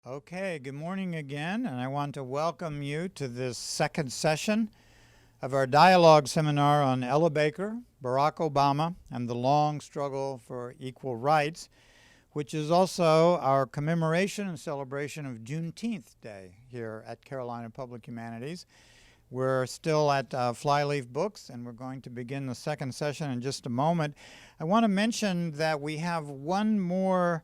Okay, good morning again, and I want to welcome you to this second session of our dialogue seminar on Ella Baker, Barack Obama, and the long struggle for equal rights, which is also our commemoration and celebration of Juneteenth Day here at Carolina Public Humanities. We're still at Flyleaf Books, and we're going to begin the second session in just a moment. I want to mention that we have one more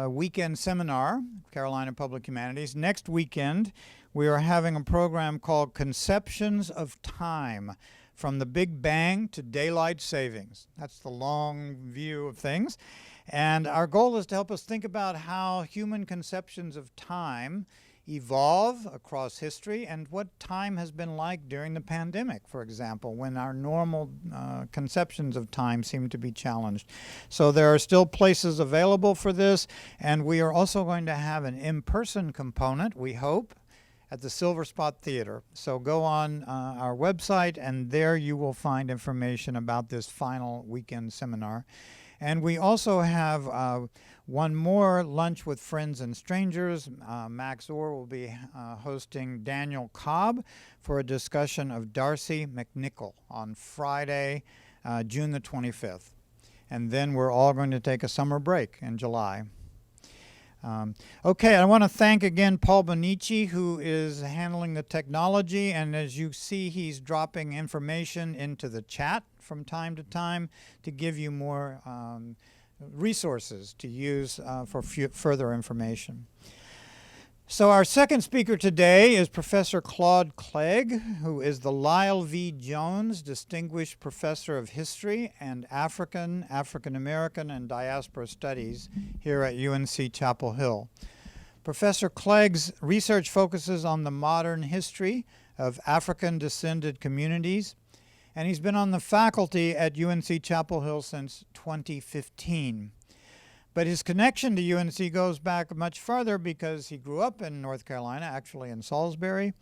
weekend seminar, Carolina Public Humanities. Next weekend, we are having a program called Conceptions of Time, from the Big Bang to Daylight Savings. That's the long view of things. And our goal is to help us think about how human conceptions of time evolve across history and what time has been like during the pandemic, for example, when our normal conceptions of time seem to be challenged. So there are still places available for this, and we are also going to have an in-person component, we hope, at the Silver Spot Theater. So go on our website, and there you will find information about this final weekend seminar. And we also have one more lunch with friends and strangers. Max Orr will be hosting Daniel Cobb for a discussion of Darcy McNichol on Friday, June the 25th. And then we're all going to take a summer break in July. Okay, I want to thank again Paul Bonici, who is handling the technology, and as you see, he's dropping information into the chat from time to time to give you more resources to use for further information. So our second speaker today is Professor Claude Clegg, who is the Lyle V. Jones Distinguished Professor of History and African American, and Diaspora Studies here at UNC Chapel Hill. Professor Clegg's research focuses on the modern history of African-descended communities, and he's been on the faculty at UNC Chapel Hill since 2015. But his connection to UNC goes back much farther because he grew up in North Carolina, actually in Salisbury,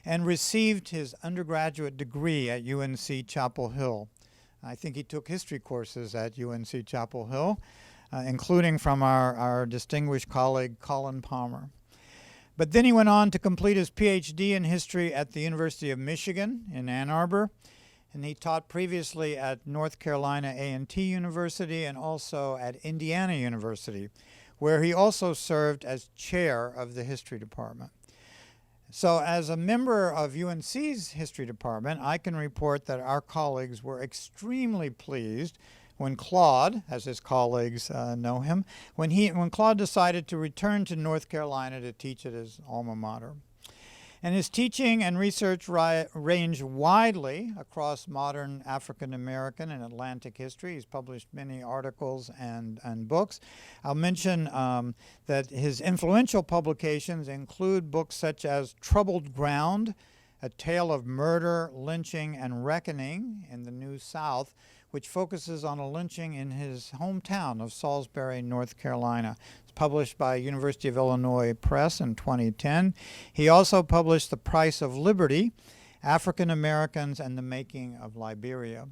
and received his undergraduate degree at UNC Chapel Hill. I think he took history courses at UNC Chapel Hill, including from our distinguished colleague Colin Palmer. But then he went on to complete his PhD in history at the University of Michigan in Ann Arbor, and he taught previously at North Carolina A&T University and also at Indiana University, where he also served as chair of the history department. So as a member of UNC's history department, I can report that our colleagues were extremely pleased when Claude, as his colleagues know him, when Claude decided to return to North Carolina to teach at his alma mater. And his teaching and research range widely across modern African American and Atlantic history. He's published many articles and books. I'll mention that his influential publications include books such as Troubled Ground, A Tale of Murder, Lynching, and Reckoning in the New South, which focuses on a lynching in his hometown of Salisbury, North Carolina. It's published by University of Illinois Press in 2010. He also published The Price of Liberty, African Americans and the Making of Liberia,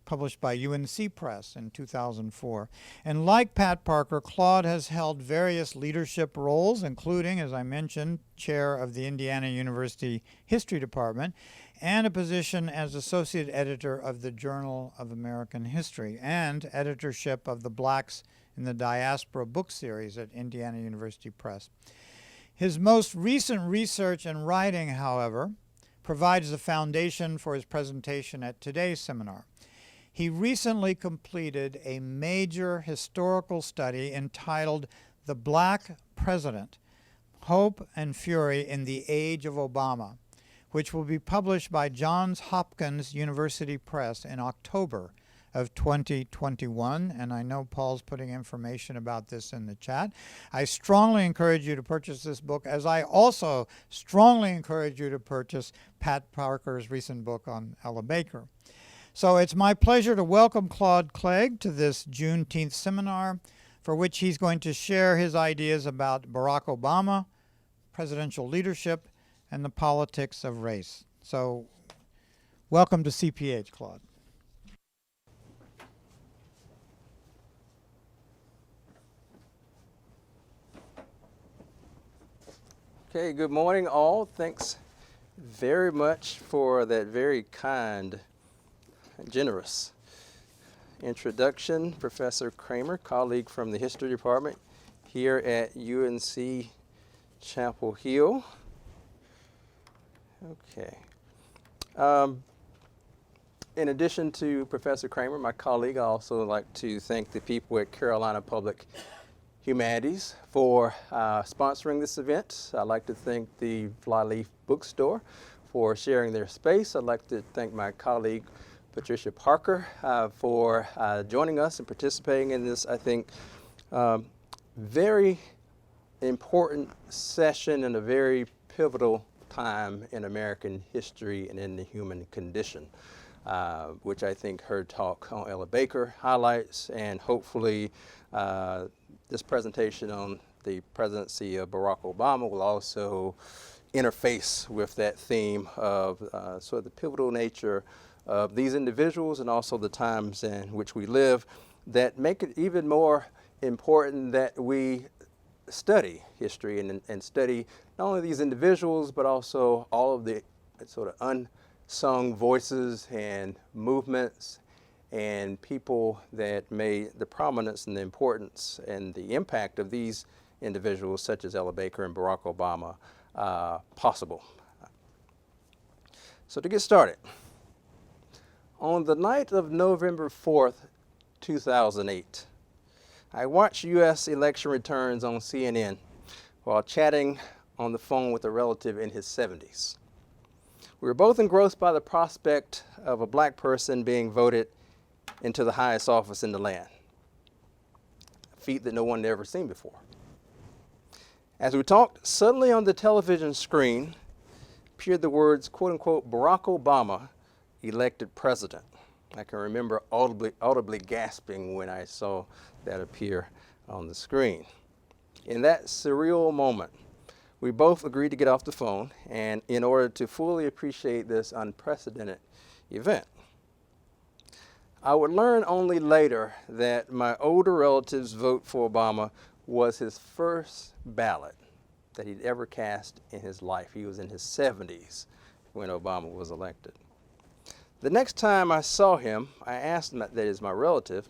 published by UNC Press in 2004. And like Pat Parker, Claude has held various leadership roles, including, as I mentioned, chair of the Indiana University History Department, and a position as associate editor of the Journal of American History, and editorship of the Blacks in the Diaspora book series at Indiana University Press. His most recent research and writing, however, provides the foundation for his presentation at today's seminar. He recently completed a major historical study entitled The Black President, Hope and Fury in the Age of Obama, which will be published by Johns Hopkins University Press in October of 2021, and I know Paul's putting information about this in the chat. I strongly encourage you to purchase this book, as I also strongly encourage you to purchase Pat Parker's recent book on Ella Baker. So it's my pleasure to welcome Claude Clegg to this Juneteenth seminar, for which he's going to share his ideas about Barack Obama, presidential leadership, and the politics of race. So welcome to CPH, Claude. Okay, good morning all. Thanks very much for that very kind, generous introduction. Professor Kramer, colleague from the History Department here at UNC Chapel Hill. Okay. In addition to Professor Kramer, my colleague, I also like to thank the people at Carolina Public Humanities for sponsoring this event. I'd like to thank the Flyleaf Bookstore for sharing their space. I'd like to thank my colleague Patricia Parker for joining us and participating in this, I think, very important session and a very pivotal time in American history and in the human condition, which I think her talk on Ella Baker highlights, and hopefully this presentation on the presidency of Barack Obama will also interface with that theme of sort of the pivotal nature of these individuals and also the times in which we live that make it even more important that we study history and study not only these individuals but also all of the sort of unsung voices and movements and people that made the prominence and the importance and the impact of these individuals such as Ella Baker and Barack Obama possible. So to get started, on the night of November 4th, 2008, I watched U.S. election returns on CNN while chatting on the phone with a relative in his 70s. We were both engrossed by the prospect of a black person being voted into the highest office in the land, a feat that no one had ever seen before. As we talked, suddenly on the television screen appeared the words, quote unquote, Barack Obama elected president. I can remember audibly gasping when I saw that appear on the screen. In that surreal moment, we both agreed to get off the phone and in order to fully appreciate this unprecedented event. I would learn only later that my older relative's vote for Obama was his first ballot that he'd ever cast in his life. He was in his 70s when Obama was elected. The next time I saw him, I asked him, that is my relative,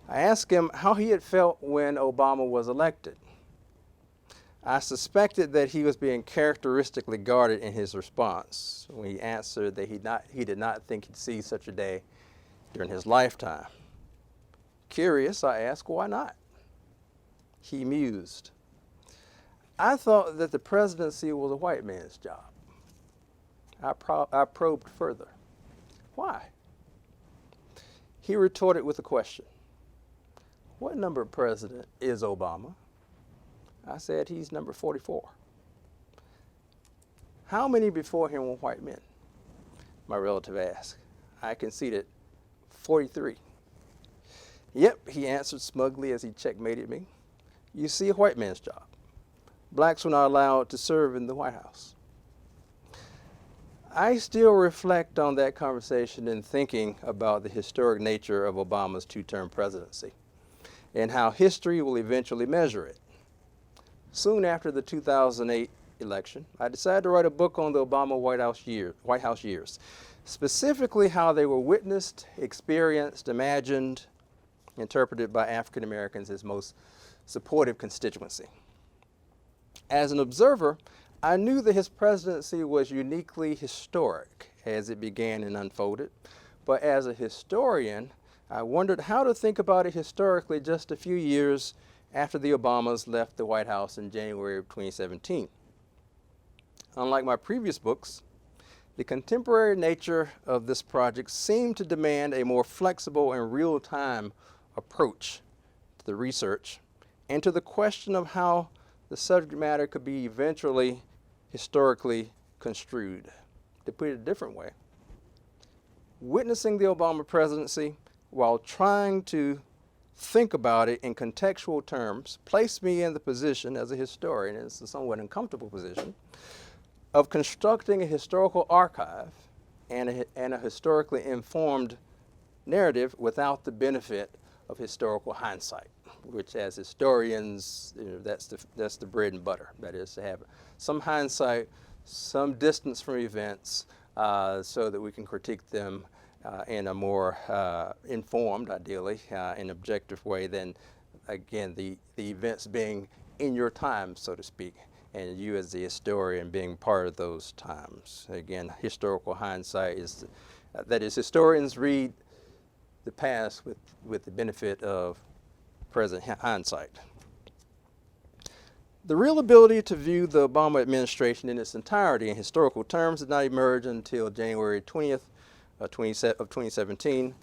I asked him how he had felt when Obama was elected. I suspected that he was being characteristically guarded in his response when he answered that he did not think he'd see such a day during his lifetime. Curious, I asked, why not? He mused. I thought that the presidency was a white man's job. I probed further. Why? He retorted with a question. What number president is Obama? I said, he's number 44. How many before him were white men? My relative asked. I conceded 43. Yep, he answered smugly as he checkmated me. You see, a white man's job. Blacks were not allowed to serve in the White House. I still reflect on that conversation in thinking about the historic nature of Obama's two-term presidency and how history will eventually measure it. Soon after the 2008 election, I decided to write a book on the Obama White House years, specifically how they were witnessed, experienced, imagined, interpreted by African Americans, his most supportive constituency. As an observer, I knew that his presidency was uniquely historic as it began and unfolded, but as a historian, I wondered how to think about it historically just a few years after the Obamas left the White House in January of 2017. Unlike my previous books, the contemporary nature of this project seemed to demand a more flexible and real-time approach to the research and to the question of how the subject matter could be eventually historically construed. To put it a different way, witnessing the Obama presidency while trying to think about it in contextual terms placed me in the position as a historian, and it's a somewhat uncomfortable position, of constructing a historical archive and a historically informed narrative without the benefit of historical hindsight, which as historians, that's the bread and butter. That is to have some hindsight, some distance from events, so that we can critique them in a more informed, ideally, and objective way than, again, the events being in your time, so to speak, and you as the historian being part of those times. Again, historical hindsight is, that is, historians read the past with the benefit of present hindsight. The real ability to view the Obama administration in its entirety in historical terms did not emerge until January 20th of 2017,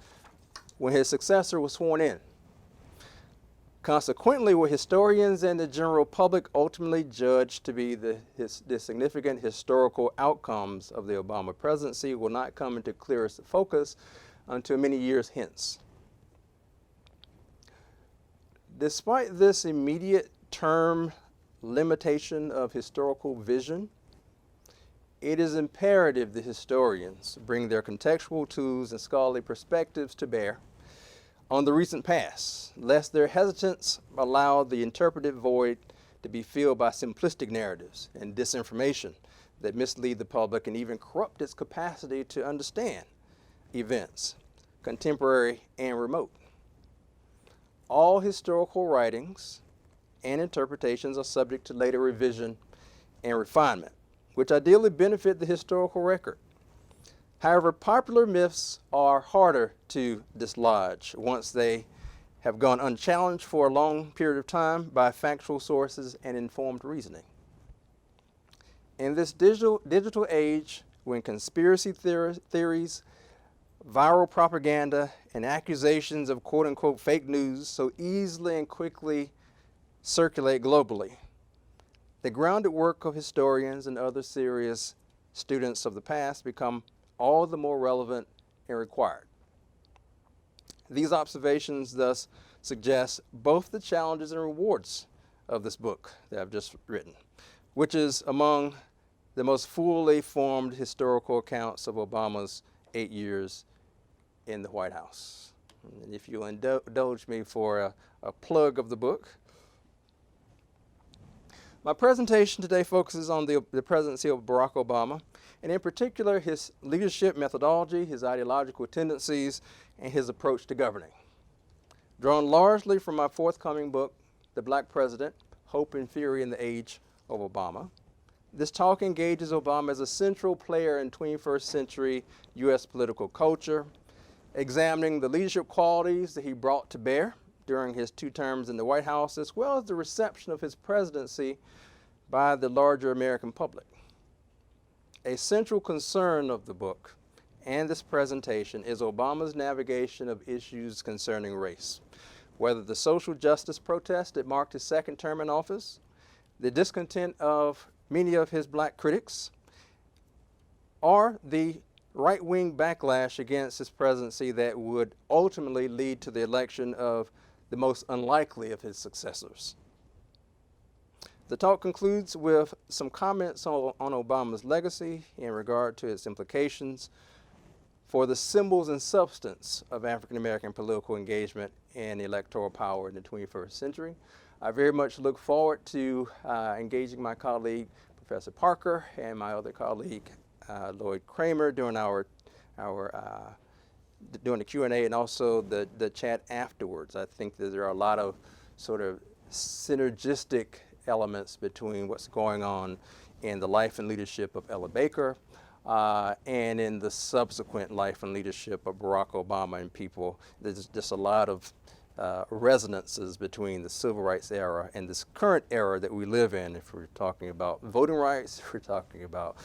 when his successor was sworn in. Consequently, what historians and the general public ultimately judged to be the significant historical outcomes of the Obama presidency will not come into clearest focus until many years hence. Despite this immediate term limitation of historical vision, it is imperative that historians bring their contextual tools and scholarly perspectives to bear on the recent past, lest their hesitance allow the interpretive void to be filled by simplistic narratives and disinformation that mislead the public and even corrupt its capacity to understand events, contemporary and remote. All historical writings and interpretations are subject to later revision and refinement, which ideally benefit the historical record. However, popular myths are harder to dislodge once they have gone unchallenged for a long period of time by factual sources and informed reasoning. In this digital age, when conspiracy theories, viral propaganda, and accusations of quote-unquote fake news so easily and quickly circulate globally, the grounded work of historians and other serious students of the past become all the more relevant and required. These observations thus suggest both the challenges and rewards of this book that I've just written, which is among the most fully formed historical accounts of Obama's 8 years in the White House. And if you'll indulge me for a plug of the book. My presentation today focuses on the presidency of Barack Obama, and in particular his leadership methodology, his ideological tendencies, and his approach to governing. Drawn largely from my forthcoming book, The Black President, Hope and Fury in the Age of Obama, this talk engages Obama as a central player in 21st century U.S. political culture, examining the leadership qualities that he brought to bear during his 2 terms in the White House, as well as the reception of his presidency by the larger American public. A central concern of the book and this presentation is Obama's navigation of issues concerning race, whether the social justice protest that marked his 2nd term in office, the discontent of many of his black critics, or the right-wing backlash against his presidency that would ultimately lead to the election of the most unlikely of his successors. The talk concludes with some comments on Obama's legacy in regard to its implications for the symbols and substance of African American political engagement and electoral power in the 21st century. I very much look forward to engaging my colleague, Professor Parker, and my other colleague, Lloyd Kramer, during during the Q&A and also the chat afterwards. I think that there are a lot of sort of synergistic elements between what's going on in the life and leadership of Ella Baker and in the subsequent life and leadership of Barack Obama and people. There's just a lot of resonances between the civil rights era and this current era that we live in. If we're talking about voting rights, if we're talking about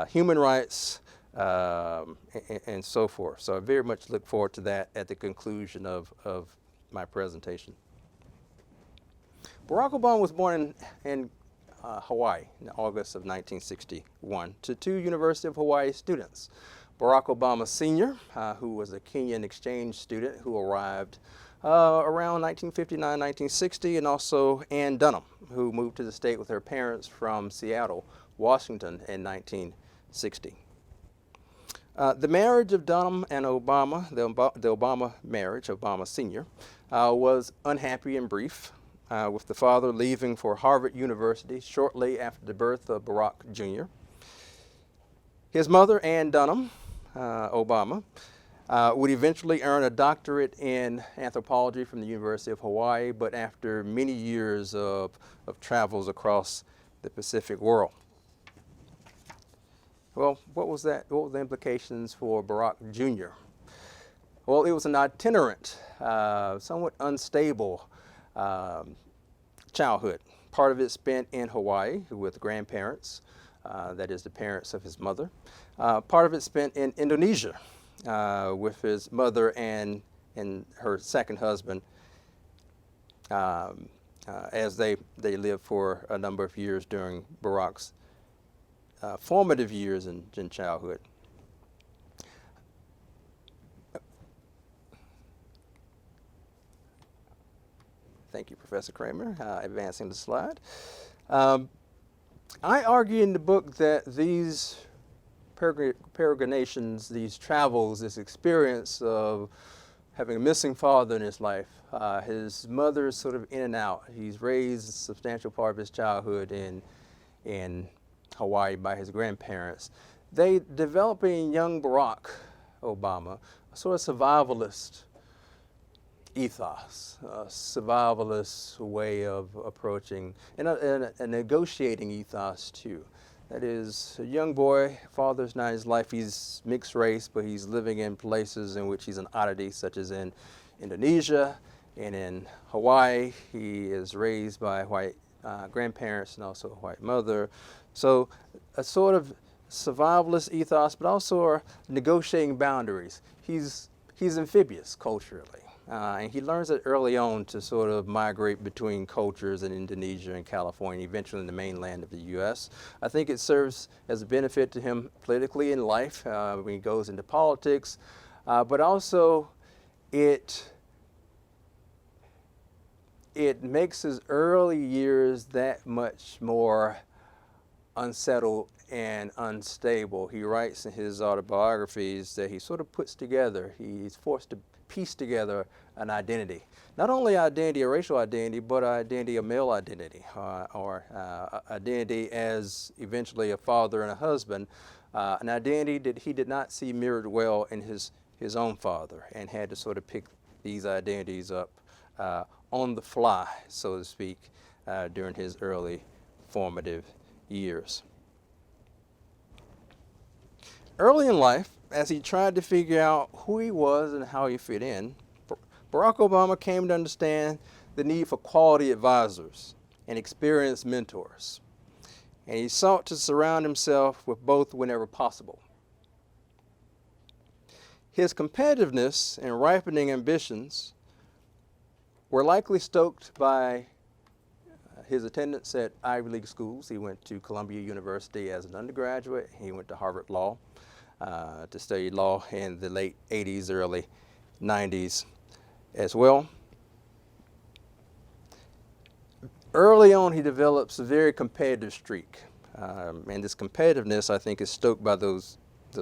human rights, and so forth. So I very much look forward to that at the conclusion of my presentation. Barack Obama was born in Hawaii in August of 1961 to 2 University of Hawaii students. Barack Obama Sr., who was a Kenyan exchange student who arrived around 1959, 1960, and also Ann Dunham, who moved to the state with her parents from Seattle, Washington in 1960. The marriage of Dunham and Obama, the Obama marriage, Obama Sr., was unhappy and brief, with the father leaving for Harvard University shortly after the birth of Barack Jr. His mother, Ann Dunham Obama, would eventually earn a doctorate in anthropology from the University of Hawaii, but after many years of travels across the Pacific world. Well, what was that? What were the implications for Barack Jr.? Well, it was an itinerant, somewhat unstable childhood. Part of it spent in Hawaii with grandparents, that is the parents of his mother. Part of it spent in Indonesia with his mother and her second husband, as they lived for a number of years during Barack's formative years in childhood. Thank you, Professor Kramer. Advancing the slide. I argue in the book that these peregrinations, these travels, this experience of having a missing father in his life, his mother's sort of in and out. He's raised a substantial part of his childhood in Hawaii by his grandparents. They develop in young Barack Obama a sort of survivalist ethos, a survivalist way of approaching, and a negotiating ethos too. That is, a young boy, father's not in his life, he's mixed race, but he's living in places in which he's an oddity, such as in Indonesia and in Hawaii. He is raised by white grandparents and also a white mother. So a sort of survivalist ethos, but also negotiating boundaries. He's amphibious culturally. And he learns it early on to sort of migrate between cultures in Indonesia and California, eventually in the mainland of the U.S. I think it serves as a benefit to him politically in life when he goes into politics, but also it makes his early years that much more unsettled and unstable. He writes in his autobiographies that he sort of puts together, he's forced to piece together an identity. Not only identity, a racial identity, but identity, a male identity, or identity as eventually a father and a husband, an identity that he did not see mirrored well in his own father, and had to sort of pick these identities up on the fly, so to speak, during his early formative years. Early in life, as he tried to figure out who he was and how he fit in, Barack Obama came to understand the need for quality advisors and experienced mentors. And he sought to surround himself with both whenever possible. His competitiveness and ripening ambitions were likely stoked by his attendance at Ivy League schools. He went to Columbia University as an undergraduate. He went to Harvard Law to study law in the late 80s, early 90s as well. Early on, he develops a very competitive streak. And this competitiveness, I think, is stoked by those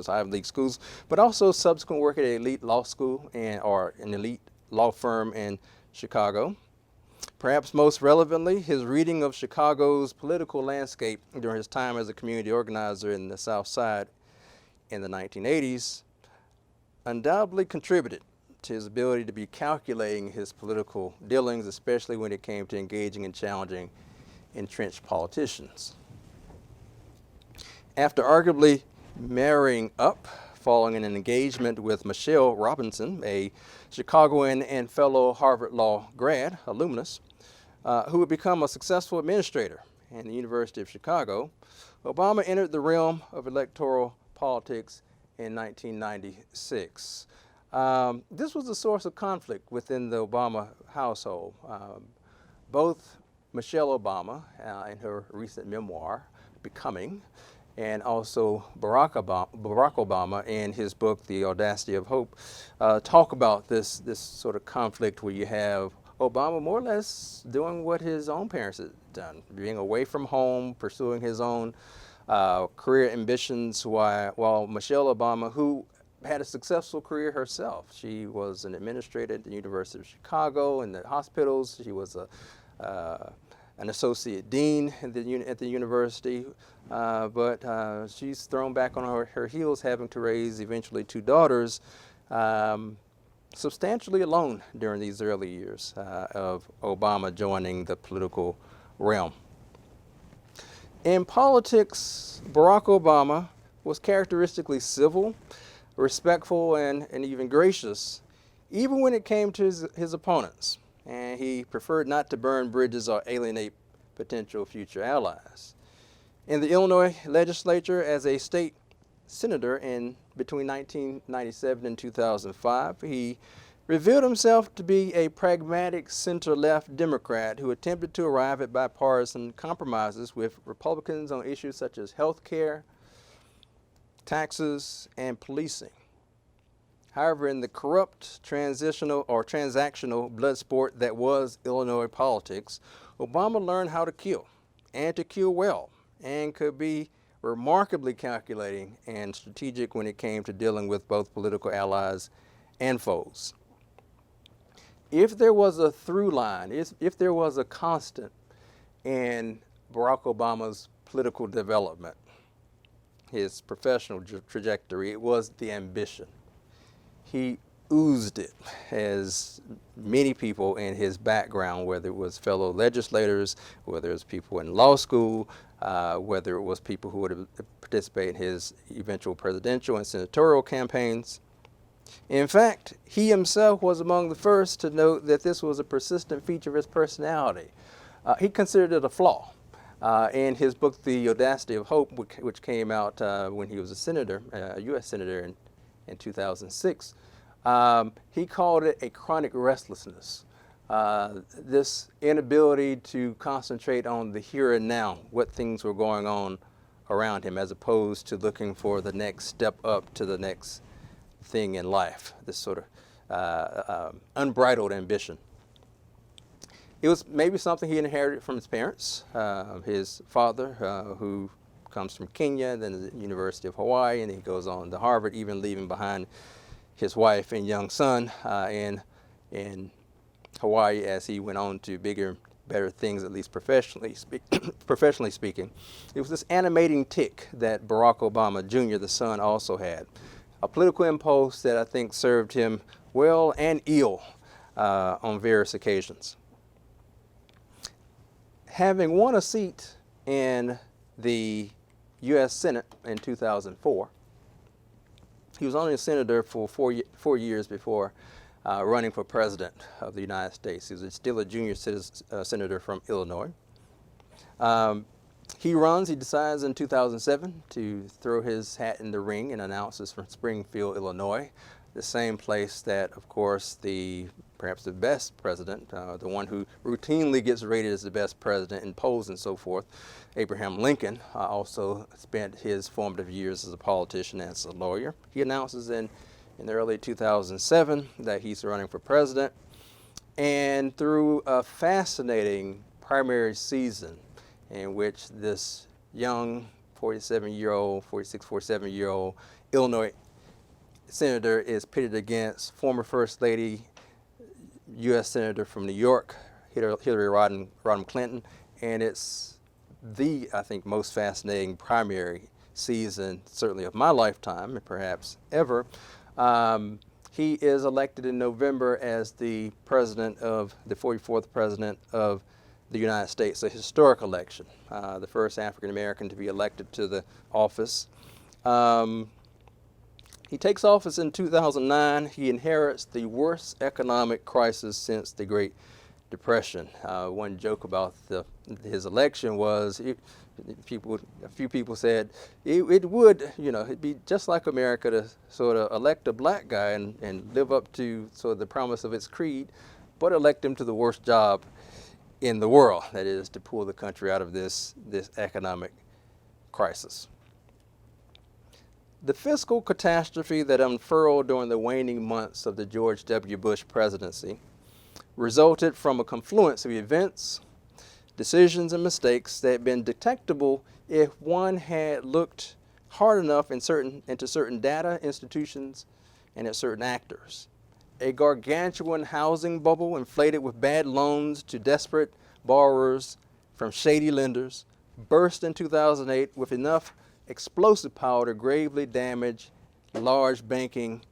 Ivy League schools, but also subsequent work at an elite law school or an elite law firm in Chicago. Perhaps most relevantly, his reading of Chicago's political landscape during his time as a community organizer in the South Side in the 1980s undoubtedly contributed to his ability to be calculating his political dealings, especially when it came to engaging and challenging entrenched politicians. After arguably marrying up, following an engagement with Michelle Robinson, a Chicagoan and fellow Harvard Law grad, alumnus, who would become a successful administrator in the University of Chicago, Obama entered the realm of electoral politics in 1996. This was a source of conflict within the Obama household. Both Michelle Obama, in her recent memoir, Becoming, and also Barack Obama in his book, The Audacity of Hope, talk about this sort of conflict where you have Obama more or less doing what his own parents had done, being away from home, pursuing his own career ambitions, while Michelle Obama, who had a successful career herself. She was an administrator at the University of Chicago in the hospitals. She was an associate dean at the university, but she's thrown back on her heels, having to raise eventually 2 daughters, substantially alone during these early years of Obama joining the political realm. In politics, Barack Obama was characteristically civil, respectful, and even gracious, even when it came to his opponents. And he preferred not to burn bridges or alienate potential future allies. In the Illinois legislature as a state senator between 1997 and 2005, he revealed himself to be a pragmatic center-left Democrat who attempted to arrive at bipartisan compromises with Republicans on issues such as health care, taxes, and policing. However, in the corrupt, transactional blood sport that was Illinois politics, Obama learned how to kill, and to kill well, and could be remarkably calculating and strategic when it came to dealing with both political allies and foes. If there was a through line, if there was a constant in Barack Obama's political development, his professional trajectory, it was the ambition. He oozed it, as many people in his background, whether it was fellow legislators, whether it was people in law school, whether it was people who would participate in his eventual presidential and senatorial campaigns. In fact, he himself was among the first to note that this was a persistent feature of his personality. He considered it a flaw. In his book, The Audacity of Hope, which came out when he was a senator, a U.S. senator in 2006, he called it a chronic restlessness. This inability to concentrate on the here and now, what things were going on around him, as opposed to looking for the next step up to the next thing in life, this sort of unbridled ambition. It was maybe something he inherited from his parents. His father, who comes from Kenya, then the University of Hawaii, and he goes on to Harvard, even leaving behind his wife and young son in Hawaii as he went on to bigger, better things, at least professionally speaking. It was this animating tick that Barack Obama Jr., the son, also had. A political impulse that I think served him well and ill on various occasions. Having won a seat in the U.S. Senate in 2004, he was only a senator for four years before running for president of the United States. He was still a junior senator from Illinois. He decides in 2007 to throw his hat in the ring and announces from Springfield, Illinois, the same place that, of course, perhaps the best president, the one who routinely gets rated as the best president in polls and so forth, Abraham Lincoln, also spent his formative years as a politician and as a lawyer. He announces in early 2007 that he's running for president, and through a fascinating primary season in which this young 47-year-old Illinois senator is pitted against former First Lady, U.S. Senator from New York, Hillary Rodham Clinton, and it's I think, most fascinating primary season, certainly of my lifetime, and perhaps ever. He is elected in November as the 44th president of the United States, a historic election, the first African American to be elected to the office. He takes office in 2009. He inherits the worst economic crisis since the Great Depression. One joke about his election was, a few people said it would, it'd be just like America to sort of elect a black guy and live up to sort of the promise of its creed, but elect him to the worst job in the world, that is, to pull the country out of this economic crisis. The fiscal catastrophe that unfurled during the waning months of the George W. Bush presidency resulted from a confluence of events, decisions, and mistakes that had been detectable if one had looked hard enough into certain data institutions and at certain actors. A gargantuan housing bubble inflated with bad loans to desperate borrowers from shady lenders burst in 2008 with enough explosive power to gravely damage large banking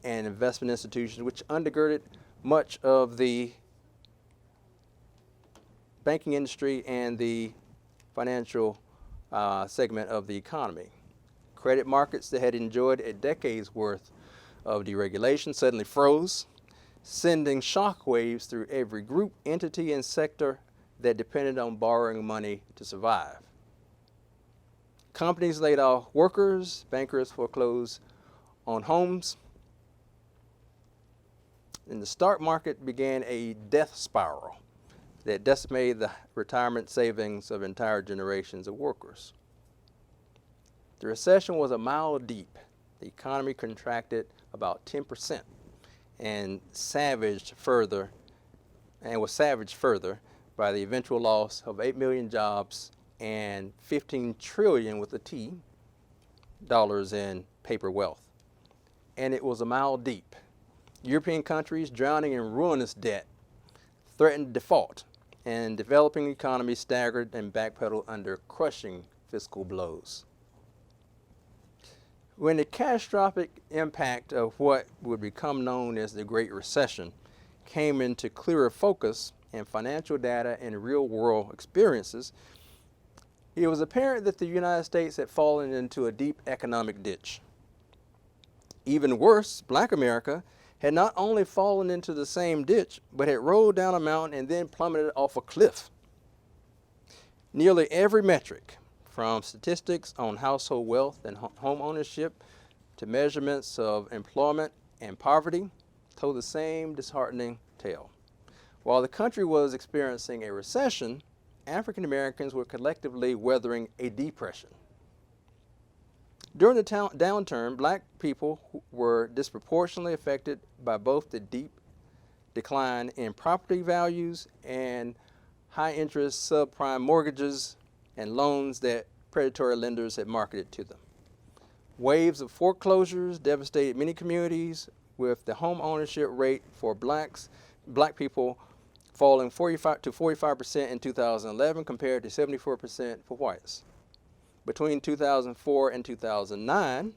and investment institutions, which undergirded much of the banking industry and the financial segment of the economy. Credit markets that had enjoyed a decade's worth of deregulation suddenly froze, sending shockwaves through every group, entity, and sector that depended on borrowing money to survive. Companies laid off workers, bankers foreclosed on homes, and the stock market began a death spiral that decimated the retirement savings of entire generations of workers. The recession was a mile deep. The economy contracted about 10% and was savaged further by the eventual loss of 8 million jobs and 15 trillion with a T dollars in paper wealth. And it was a mile deep. European countries drowning in ruinous debt threatened default, and developing economies staggered and backpedaled under crushing fiscal blows. When the catastrophic impact of what would become known as the Great Recession came into clearer focus in financial data and real-world experiences, it was apparent that the United States had fallen into a deep economic ditch. Even worse, Black America had not only fallen into the same ditch, but had rolled down a mountain and then plummeted off a cliff. Nearly every metric, from statistics on household wealth and home ownership to measurements of employment and poverty, told the same disheartening tale. While the country was experiencing a recession, African Americans were collectively weathering a depression. During the downturn, Black people were disproportionately affected by both the deep decline in property values and high-interest subprime mortgages and loans that predatory lenders had marketed to them. Waves of foreclosures devastated many communities, with the home ownership rate for Black people falling 45% to 45% in 2011 compared to 74% for whites. Between 2004 and 2009,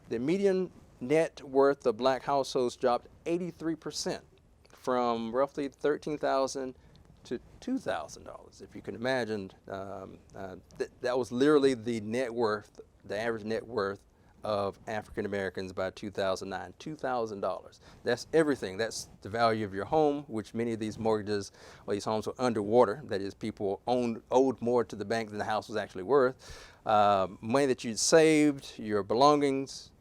the median net worth of Black households dropped 83%, from roughly $13,000 to $2,000. If you can imagine, that was literally the net worth, the average net worth of African Americans by 2009, $2,000. That's everything. That's the value of your home, which many of these mortgages, or these homes were underwater. That is, people owed more to the bank than the house was actually worth. Money that you'd saved, your belongings,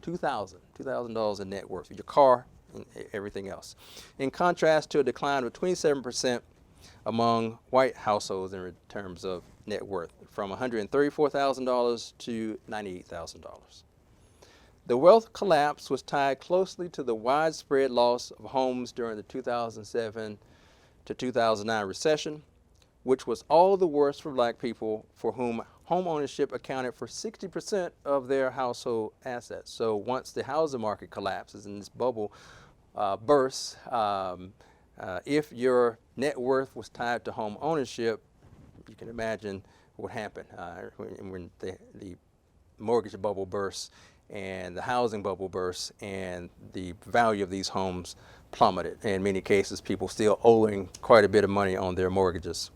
$2,000 in net worth, your car, and everything else. In contrast to a decline of 27% among white households in terms of net worth, from $134,000 to $98,000. The wealth collapse was tied closely to the widespread loss of homes during the 2007 to 2009 recession, which was all the worse for Black people, for whom home ownership accounted for 60% of their household assets. So once the housing market collapses and this bubble bursts, if your net worth was tied to home ownership, you can imagine what happened when the mortgage bubble bursts and the housing bubble bursts and the value of these homes plummeted. In many cases, people still owing quite a bit of money on their mortgages.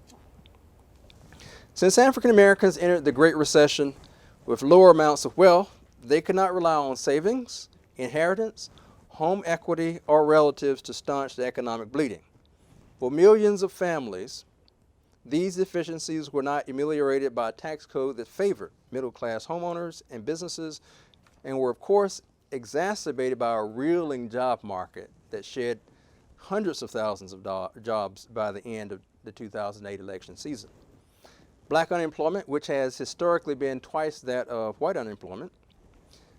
Since African Americans entered the Great Recession with lower amounts of wealth, they could not rely on savings, inheritance, home equity, or relatives to staunch the economic bleeding. For millions of families, these deficiencies were not ameliorated by a tax code that favored middle-class homeowners and businesses, and were, of course, exacerbated by a reeling job market that shed hundreds of thousands of jobs by the end of the 2008 election season. Black unemployment, which has historically been twice that of white unemployment,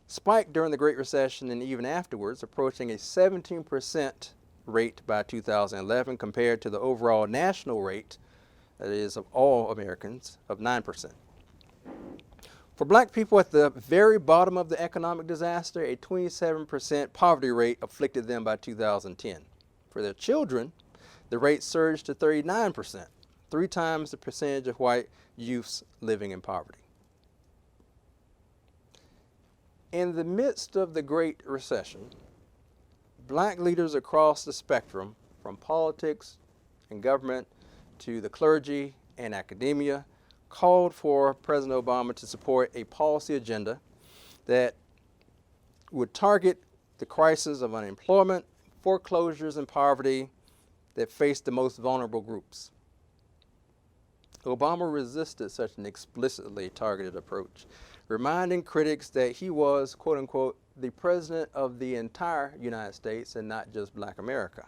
spiked during the Great Recession and even afterwards, approaching a 17% rate by 2011 compared to the overall national rate, that is, of all Americans, of 9%. For black people at the very bottom of the economic disaster, a 27% poverty rate afflicted them by 2010. For their children, the rate surged to 39%, 3 times the percentage of white youths living in poverty. In the midst of the Great Recession, black leaders across the spectrum, from politics and government to the clergy and academia, called for President Obama to support a policy agenda that would target the crisis of unemployment, foreclosures, and poverty that faced the most vulnerable groups. Obama resisted such an explicitly targeted approach, reminding critics that he was, quote unquote, the president of the entire United States and not just black America.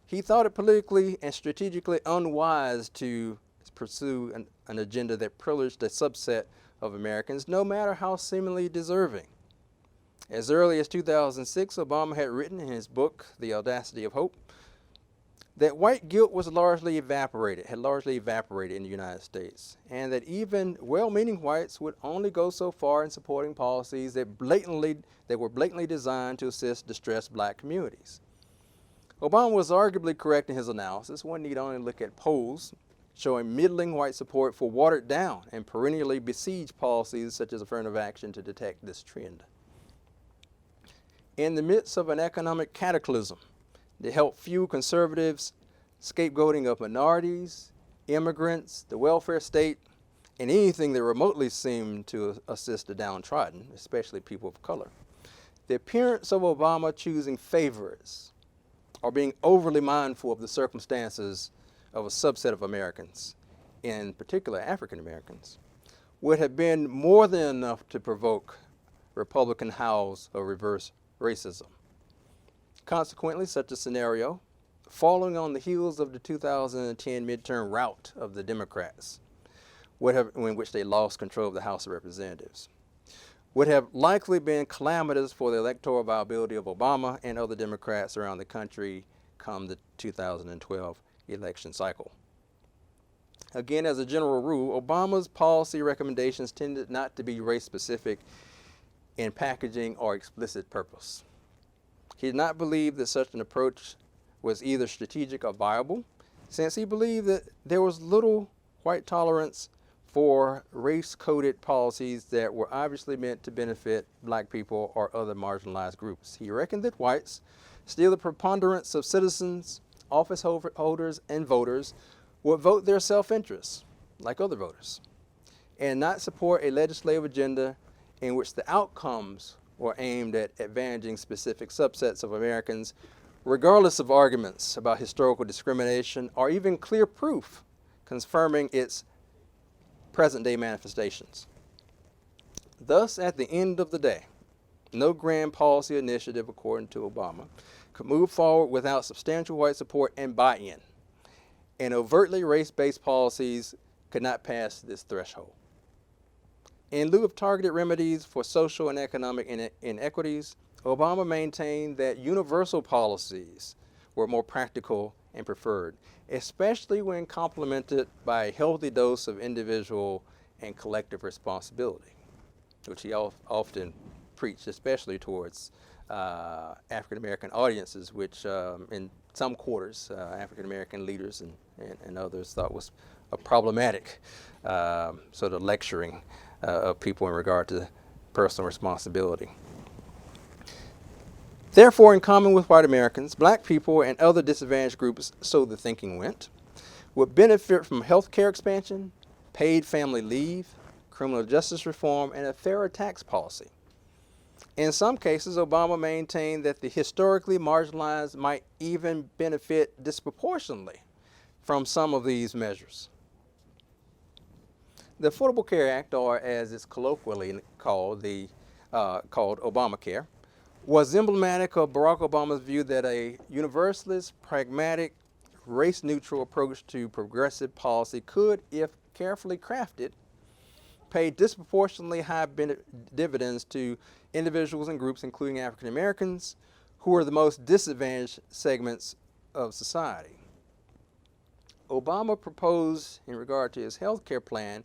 He thought it politically and strategically unwise to pursue an agenda that privileged a subset of Americans, no matter how seemingly deserving. As early as 2006, Obama had written in his book, The Audacity of Hope, that white guilt was largely evaporated in the United States, and that even well-meaning whites would only go so far in supporting policies that were blatantly designed to assist distressed black communities. Obama was arguably correct in his analysis. One need only look at polls showing middling white support for watered down and perennially besieged policies such as affirmative action to detect this trend. In the midst of an economic cataclysm that helped fuel conservatives' scapegoating of minorities, immigrants, the welfare state, and anything that remotely seemed to assist the downtrodden, especially people of color, the appearance of Obama choosing favorites or being overly mindful of the circumstances of a subset of Americans, in particular African Americans, would have been more than enough to provoke Republican howls of reverse racism. Consequently, such a scenario, following on the heels of the 2010 midterm rout of the Democrats, in which they lost control of the House of Representatives, would have likely been calamitous for the electoral viability of Obama and other Democrats around the country come the 2012 election cycle. Again, as a general rule, Obama's policy recommendations tended not to be race-specific in packaging or explicit purpose. He did not believe that such an approach was either strategic or viable, since he believed that there was little white tolerance for race-coded policies that were obviously meant to benefit black people or other marginalized groups. He reckoned that whites, still the preponderance of citizens, office holders, and voters, would vote their self-interest, like other voters, and not support a legislative agenda in which the outcomes were aimed at advantaging specific subsets of Americans, regardless of arguments about historical discrimination or even clear proof confirming its present-day manifestations. Thus, at the end of the day, no grand policy initiative, according to Obama, could move forward without substantial white support and buy-in, and overtly race-based policies could not pass this threshold. In lieu of targeted remedies for social and economic inequities, Obama maintained that universal policies were more practical and preferred, especially when complemented by a healthy dose of individual and collective responsibility, which he often preached, especially towards African American audiences, which in some quarters, African American leaders and others thought was a problematic sort of lecturing of people in regard to personal responsibility. Therefore, in common with white Americans, black people and other disadvantaged groups, so the thinking went, would benefit from health care expansion, paid family leave, criminal justice reform, and a fairer tax policy. In some cases, Obama maintained that the historically marginalized might even benefit disproportionately from some of these measures. The Affordable Care Act, or as it's colloquially called, called Obamacare, was emblematic of Barack Obama's view that a universalist, pragmatic, race-neutral approach to progressive policy could, if carefully crafted, pay disproportionately high dividends to individuals and groups, including African Americans, who are the most disadvantaged segments of society. Obama proposed, in regard to his health care plan,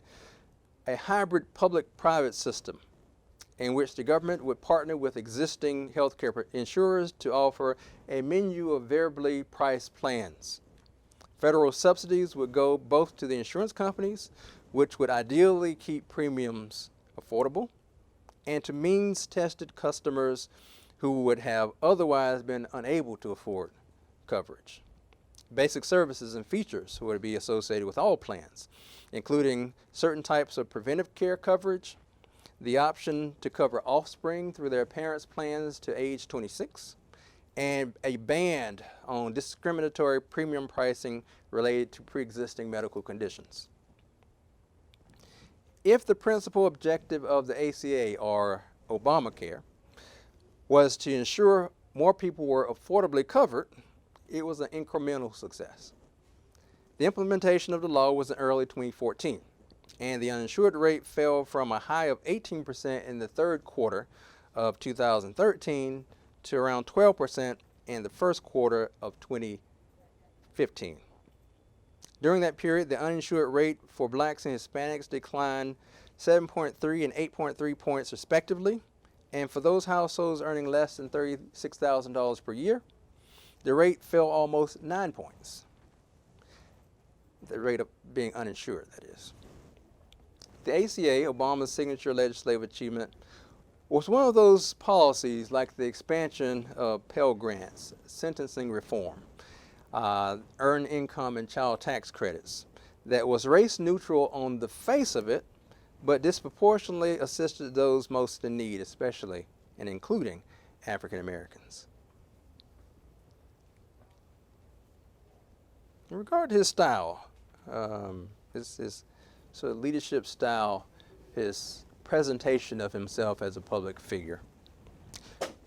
a hybrid public-private system in which the government would partner with existing healthcare insurers to offer a menu of variably priced plans. Federal subsidies would go both to the insurance companies, which would ideally keep premiums affordable, and to means-tested customers who would have otherwise been unable to afford coverage. Basic services and features would be associated with all plans, including certain types of preventive care coverage, the option to cover offspring through their parents' plans to age 26, and a ban on discriminatory premium pricing related to pre-existing medical conditions. If the principal objective of the ACA, or Obamacare, was to ensure more people were affordably covered, it was an incremental success. The implementation of the law was in early 2014, and the uninsured rate fell from a high of 18% in the third quarter of 2013 to around 12% in the first quarter of 2015. During that period, the uninsured rate for blacks and Hispanics declined 7.3 and 8.3 points respectively, and for those households earning less than $36,000 per year, the rate fell almost 9 points. The rate of being uninsured, that is. The ACA, Obama's signature legislative achievement, was one of those policies like the expansion of Pell Grants, sentencing reform, earned income and child tax credits, that was race neutral on the face of it, but disproportionately assisted those most in need, especially and including African Americans. In regard to his style, his sort of leadership style, his presentation of himself as a public figure.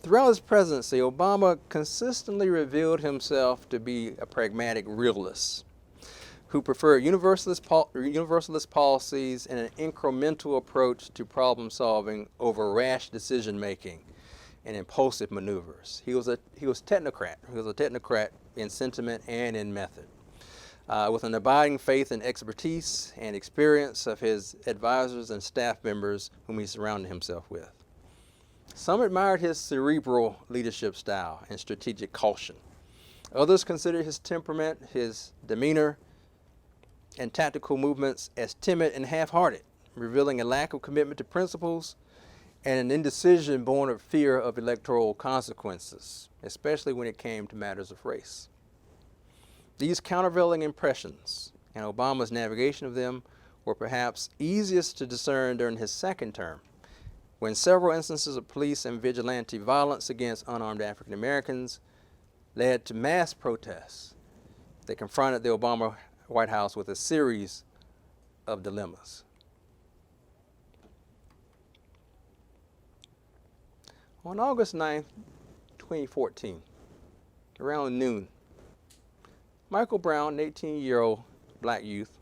Throughout his presidency, Obama consistently revealed himself to be a pragmatic realist who preferred universalist policies and an incremental approach to problem solving over rash decision making and impulsive maneuvers. He was a technocrat. He was a technocrat in sentiment and in method. With an abiding faith and expertise and experience of his advisors and staff members whom he surrounded himself with. Some admired his cerebral leadership style and strategic caution. Others considered his temperament, his demeanor, and tactical movements as timid and half-hearted, revealing a lack of commitment to principles and an indecision born of fear of electoral consequences, especially when it came to matters of race. These countervailing impressions and Obama's navigation of them were perhaps easiest to discern during his second term, when several instances of police and vigilante violence against unarmed African Americans led to mass protests that confronted the Obama White House with a series of dilemmas. On August 9, 2014, around noon, Michael Brown, an 18-year-old black youth,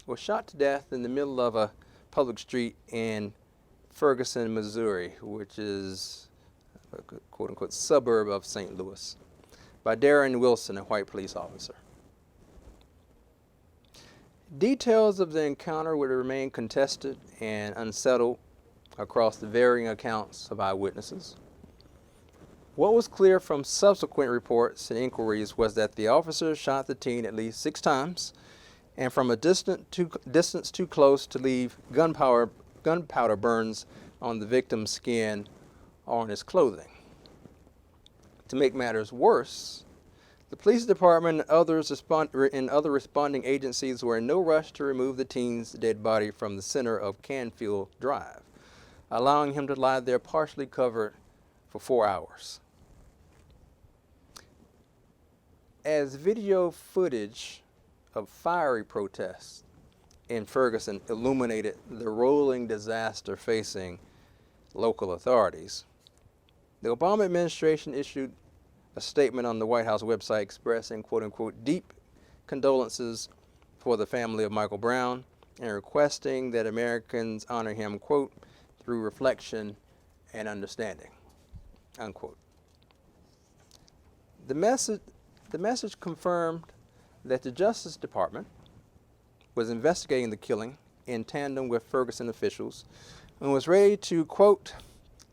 was shot to death in the middle of a public street in Ferguson, Missouri, which is a quote-unquote suburb of St. Louis, by Darren Wilson, a white police officer. Details of the encounter would remain contested and unsettled across the varying accounts of eyewitnesses. What was clear from subsequent reports and inquiries was that the officer shot the teen at least 6 times, and from a distance too close to leave gunpowder burns on the victim's skin or on his clothing. To make matters worse, the police department and other responding agencies were in no rush to remove the teen's dead body from the center of Canfield Drive, allowing him to lie there partially covered for 4 hours. As video footage of fiery protests in Ferguson illuminated the rolling disaster facing local authorities, the Obama administration issued a statement on the White House website expressing, quote-unquote, deep condolences for the family of Michael Brown and requesting that Americans honor him, quote, through reflection and understanding, unquote. The message confirmed that the Justice Department was investigating the killing in tandem with Ferguson officials and was ready to, quote,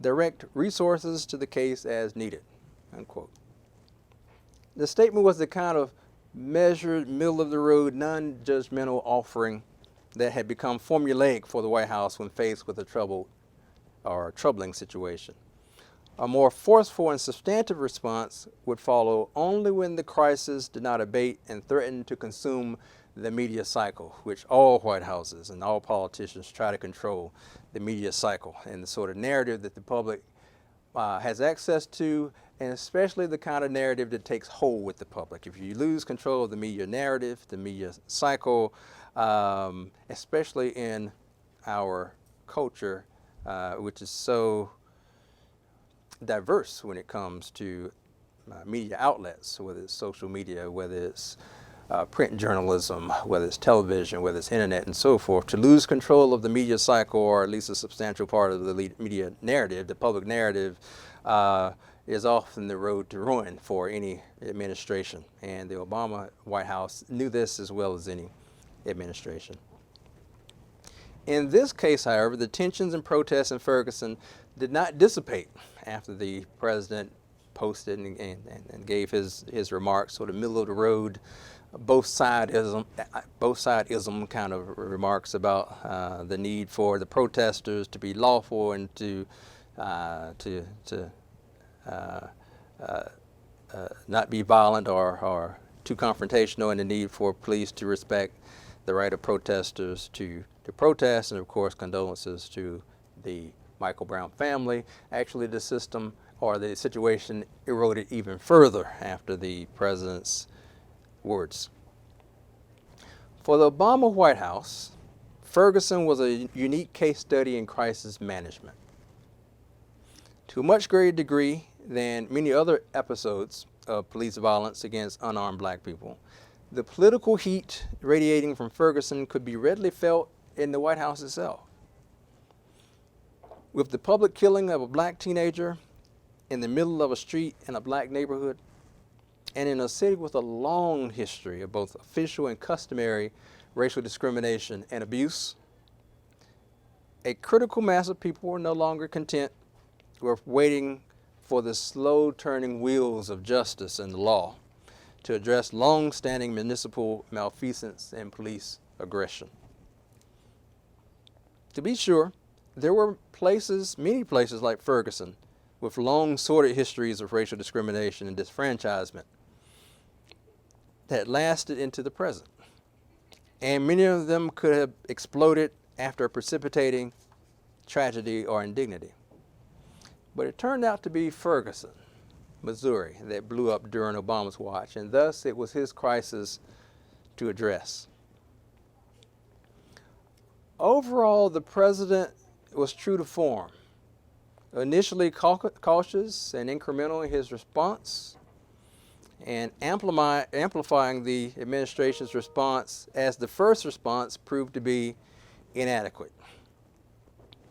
direct resources to the case as needed, unquote. The statement was the kind of measured, middle-of-the-road, non-judgmental offering that had become formulaic for the White House when faced with a troubling situation. A more forceful and substantive response would follow only when the crisis did not abate and threatened to consume the media cycle, which all White Houses and all politicians try to control the media cycle and the sort of narrative that the public has access to, and especially the kind of narrative that takes hold with the public. If you lose control of the media narrative, the media cycle, especially in our culture, which is so diverse when it comes to media outlets, whether it's social media, whether it's print journalism, whether it's television, whether it's internet and so forth, to lose control of the media cycle, or at least a substantial part of the media narrative, the public narrative, is often the road to ruin for any administration. And the Obama White House knew this as well as any administration. In this case, however, the tensions and protests in Ferguson did not dissipate after the president posted and gave his remarks, sort of middle of the road, both sidism kind of remarks about the need for the protesters to be lawful and to not be violent or too confrontational, and the need for police to respect the right of protesters to protest, and of course condolences to the Michael Brown family. Actually, the system or the situation eroded even further after the president's words. For the Obama White House, Ferguson was a unique case study in crisis management. To a much greater degree than many other episodes of police violence against unarmed black people, the political heat radiating from Ferguson could be readily felt in the White House itself. With the public killing of a black teenager in the middle of a street in a black neighborhood, and in a city with a long history of both official and customary racial discrimination and abuse, a critical mass of people were no longer content with waiting for the slow turning wheels of justice and the law to address long-standing municipal malfeasance and police aggression. To be sure, there were many places like Ferguson, with long sordid histories of racial discrimination and disfranchisement that lasted into the present. And many of them could have exploded after a precipitating tragedy or indignity. But it turned out to be Ferguson, Missouri, that blew up during Obama's watch, and thus it was his crisis to address. Overall, the president was true to form, initially cautious and incremental in his response, and amplifying the administration's response as the first response proved to be inadequate.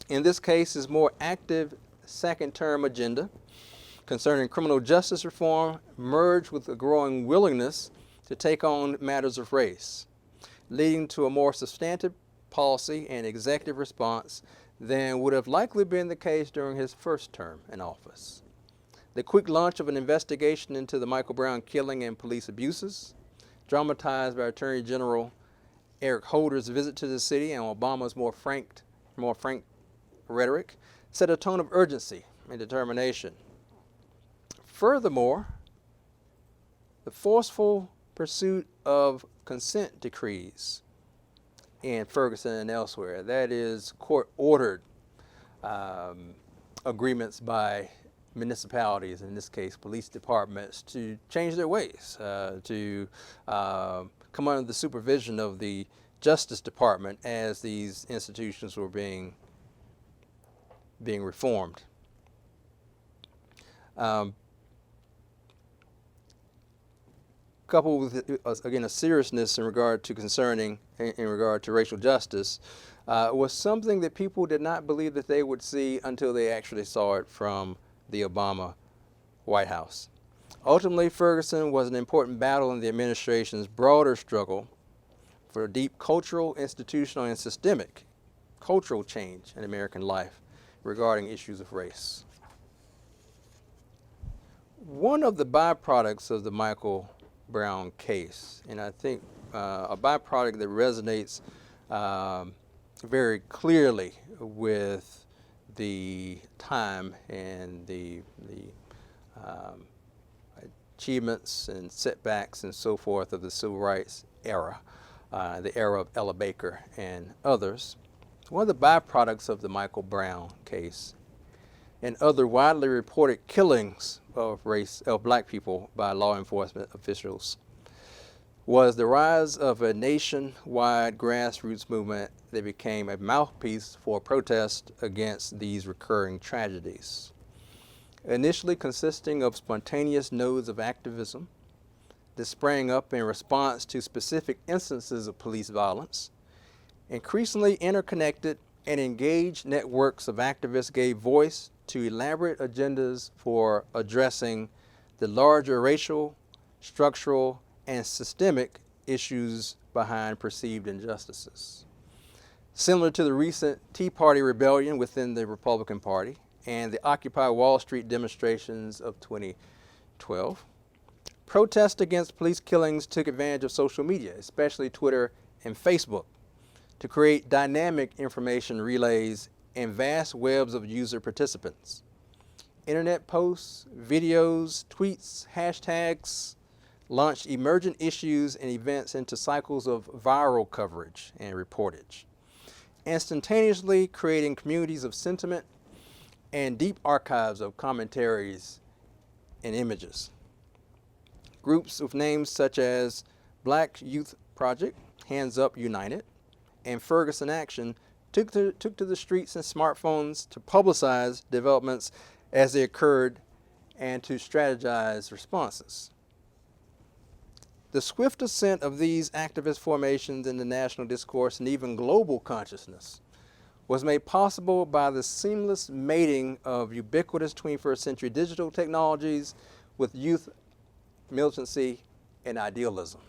In this case, his more active second-term agenda concerning criminal justice reform merged with a growing willingness to take on matters of race, leading to a more substantive policy and executive response than would have likely been the case during his first term in office. The quick launch of an investigation into the Michael Brown killing and police abuses, dramatized by Attorney General Eric Holder's visit to the city and Obama's more frank rhetoric, set a tone of urgency and determination. Furthermore, the forceful pursuit of consent decrees in Ferguson and elsewhere, that is, court-ordered agreements by municipalities, in this case police departments, to change their ways, to come under the supervision of the Justice Department as these institutions were being reformed. Coupled with, again, a seriousness in regard to racial justice, was something that people did not believe that they would see until they actually saw it from the Obama White House. Ultimately, Ferguson was an important battle in the administration's broader struggle for deep cultural, institutional, and systemic cultural change in American life regarding issues of race. One of the byproducts of the Michael Brown case, and I think a byproduct that resonates very clearly with the time and the achievements and setbacks and so forth of the civil rights era, the era of Ella Baker and others. One of the byproducts of the Michael Brown case and other widely reported killings of black people by law enforcement officials was the rise of a nationwide grassroots movement that became a mouthpiece for protest against these recurring tragedies. Initially consisting of spontaneous nodes of activism that sprang up in response to specific instances of police violence, increasingly interconnected and engaged networks of activists gave voice to elaborate agendas for addressing the larger racial, structural, and systemic issues behind perceived injustices. Similar to the recent Tea Party rebellion within the Republican Party and the Occupy Wall Street demonstrations of 2012, protests against police killings took advantage of social media, especially Twitter and Facebook, to create dynamic information relays and vast webs of user participants. Internet posts, videos, tweets, hashtags launched emergent issues and events into cycles of viral coverage and reportage, instantaneously creating communities of sentiment and deep archives of commentaries and images. Groups with names such as Black Youth Project, Hands Up United, and Ferguson Action took to the streets and smartphones to publicize developments as they occurred and to strategize responses. The swift ascent of these activist formations in the national discourse and even global consciousness was made possible by the seamless mating of ubiquitous 21st century digital technologies with youth militancy and idealism.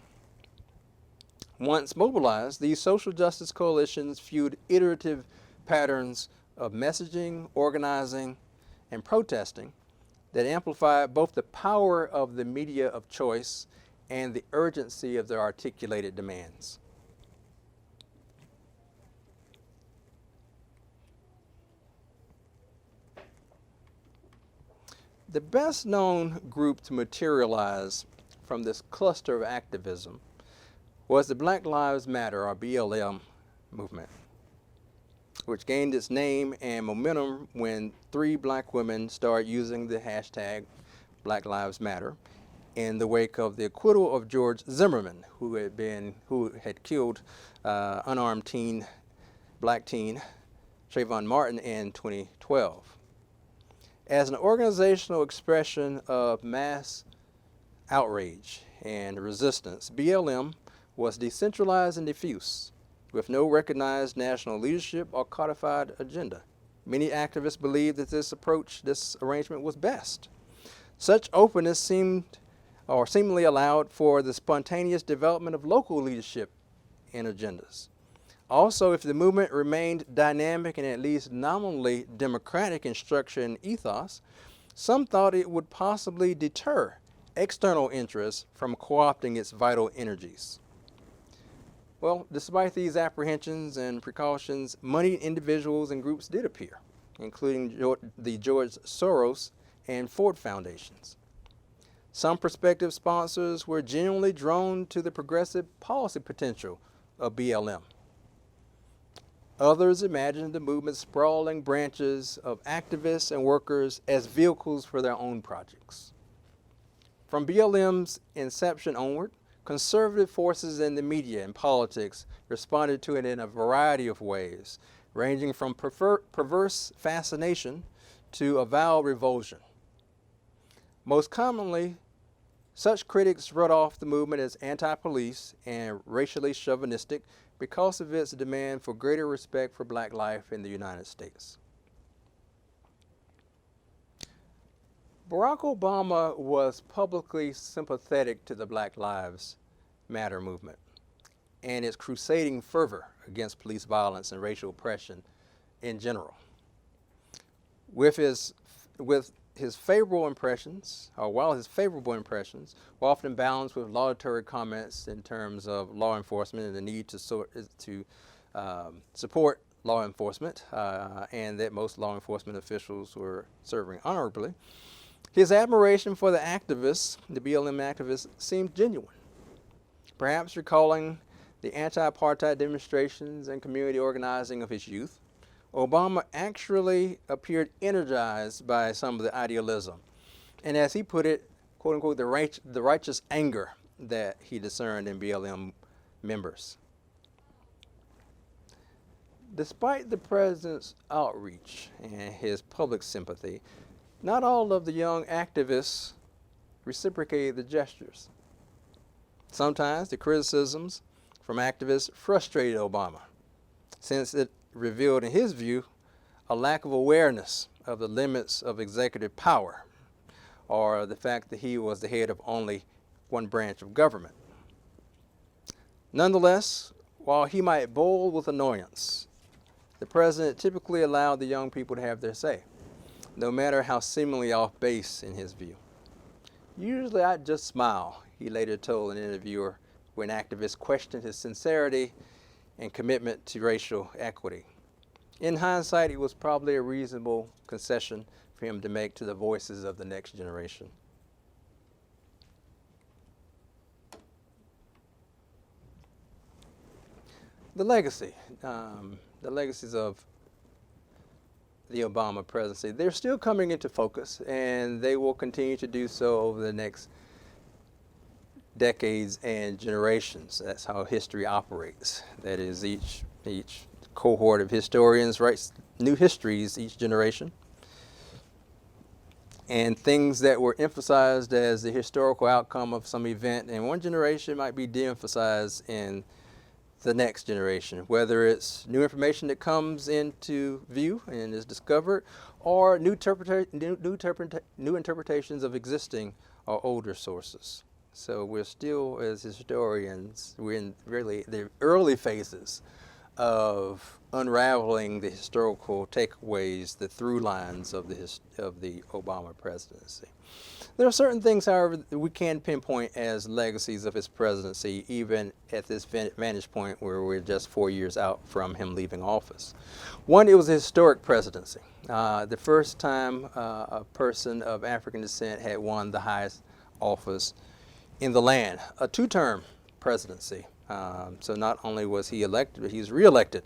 Once mobilized, these social justice coalitions fueled iterative patterns of messaging, organizing, and protesting that amplified both the power of the media of choice and the urgency of their articulated demands. The best known group to materialize from this cluster of activism was the Black Lives Matter, or BLM, movement, which gained its name and momentum when 3 black women started using the hashtag Black Lives Matter in the wake of the acquittal of George Zimmerman, who had killed unarmed black teen Trayvon Martin in 2012. As an organizational expression of mass outrage and resistance, BLM was decentralized and diffuse, with no recognized national leadership or codified agenda. Many activists believed that this arrangement was best. Such openness seemingly allowed for the spontaneous development of local leadership and agendas. Also, if the movement remained dynamic and at least nominally democratic in structure and ethos, some thought it would possibly deter external interests from co-opting its vital energies. Well, despite these apprehensions and precautions, moneyed individuals and groups did appear, including the George Soros and Ford Foundations. Some prospective sponsors were genuinely drawn to the progressive policy potential of BLM. Others imagined the movement's sprawling branches of activists and workers as vehicles for their own projects. From BLM's inception onward, conservative forces in the media and politics responded to it in a variety of ways, ranging from perverse fascination to avowed revulsion. Most commonly, such critics wrote off the movement as anti-police and racially chauvinistic because of its demand for greater respect for black life in the United States. Barack Obama was publicly sympathetic to the Black Lives Matter movement and its crusading fervor against police violence and racial oppression in general. With his favorable impressions, or while his favorable impressions were often balanced with laudatory comments in terms of law enforcement and the need to support law enforcement, and that most law enforcement officials were serving honorably, his admiration for the activists, the BLM activists, seemed genuine. Perhaps recalling the anti-apartheid demonstrations and community organizing of his youth, Obama actually appeared energized by some of the idealism, and as he put it, quote unquote, the righteous anger that he discerned in BLM members. Despite the president's outreach and his public sympathy, not all of the young activists reciprocated the gestures. Sometimes the criticisms from activists frustrated Obama, since it revealed, in his view, a lack of awareness of the limits of executive power, or the fact that he was the head of only one branch of government. Nonetheless, while he might boil with annoyance, the president typically allowed the young people to have their say, no matter how seemingly off base in his view. Usually I'd just smile, he later told an interviewer when activists questioned his sincerity and commitment to racial equity. In hindsight, it was probably a reasonable concession for him to make to the voices of the next generation. The legacy, the legacies of the Obama presidency, they're still coming into focus, and they will continue to do so over the next decades and generations. That's how history operates. That is, each cohort of historians writes new histories each generation, and things that were emphasized as the historical outcome of some event in one generation might be de-emphasized in the next generation, whether it's new information that comes into view and is discovered, or new interpretations of existing or older sources. So we're still, as historians, we're in really the early phases of unraveling the historical takeaways, the through lines of the Obama presidency. There are certain things, however, that we can pinpoint as legacies of his presidency, even at this vantage point where we're just 4 years out from him leaving office. One, it was a historic presidency. The first time a person of African descent had won the highest office in the land, a two-term presidency. So not only was he elected, but he was reelected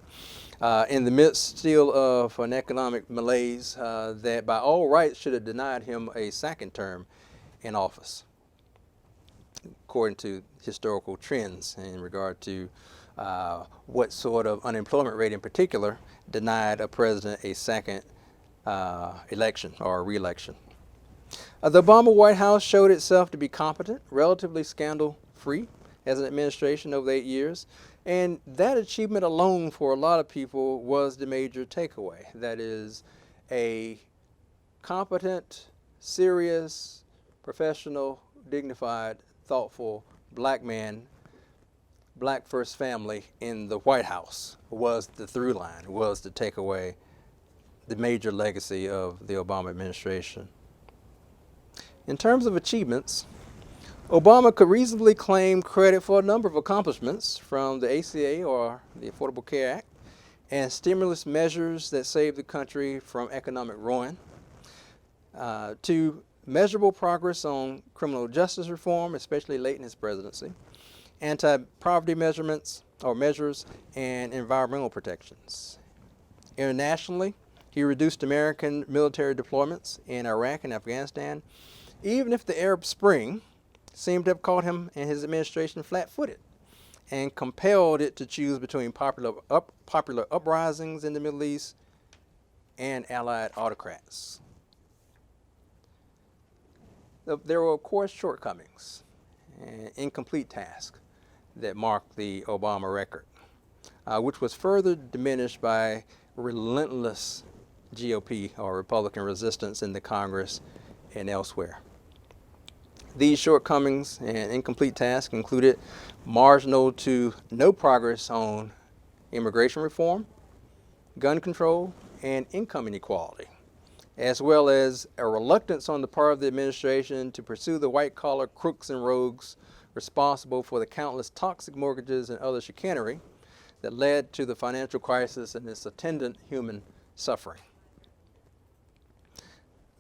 in the midst still of an economic malaise that by all rights should have denied him a second term in office, according to historical trends in regard to what sort of unemployment rate in particular denied a president a second election or re-election. The Obama White House showed itself to be competent, relatively scandal-free as an administration over 8 years, and that achievement alone for a lot of people was the major takeaway. That is, a competent, serious, professional, dignified, thoughtful black man, black first family in the White House was the through line, was the takeaway, the major legacy of the Obama administration. In terms of achievements, Obama could reasonably claim credit for a number of accomplishments, from the ACA, or the Affordable Care Act, and stimulus measures that saved the country from economic ruin, to measurable progress on criminal justice reform, especially late in his presidency, anti-poverty measures, and environmental protections. Internationally, he reduced American military deployments in Iraq and Afghanistan, even if the Arab Spring seemed to have caught him and his administration flat-footed and compelled it to choose between popular uprisings in the Middle East and allied autocrats. There were, of course, shortcomings and incomplete tasks that marked the Obama record, which was further diminished by relentless GOP or Republican resistance in the Congress and elsewhere. These shortcomings and incomplete tasks included marginal to no progress on immigration reform, gun control, and income inequality, as well as a reluctance on the part of the administration to pursue the white-collar crooks and rogues responsible for the countless toxic mortgages and other chicanery that led to the financial crisis and its attendant human suffering.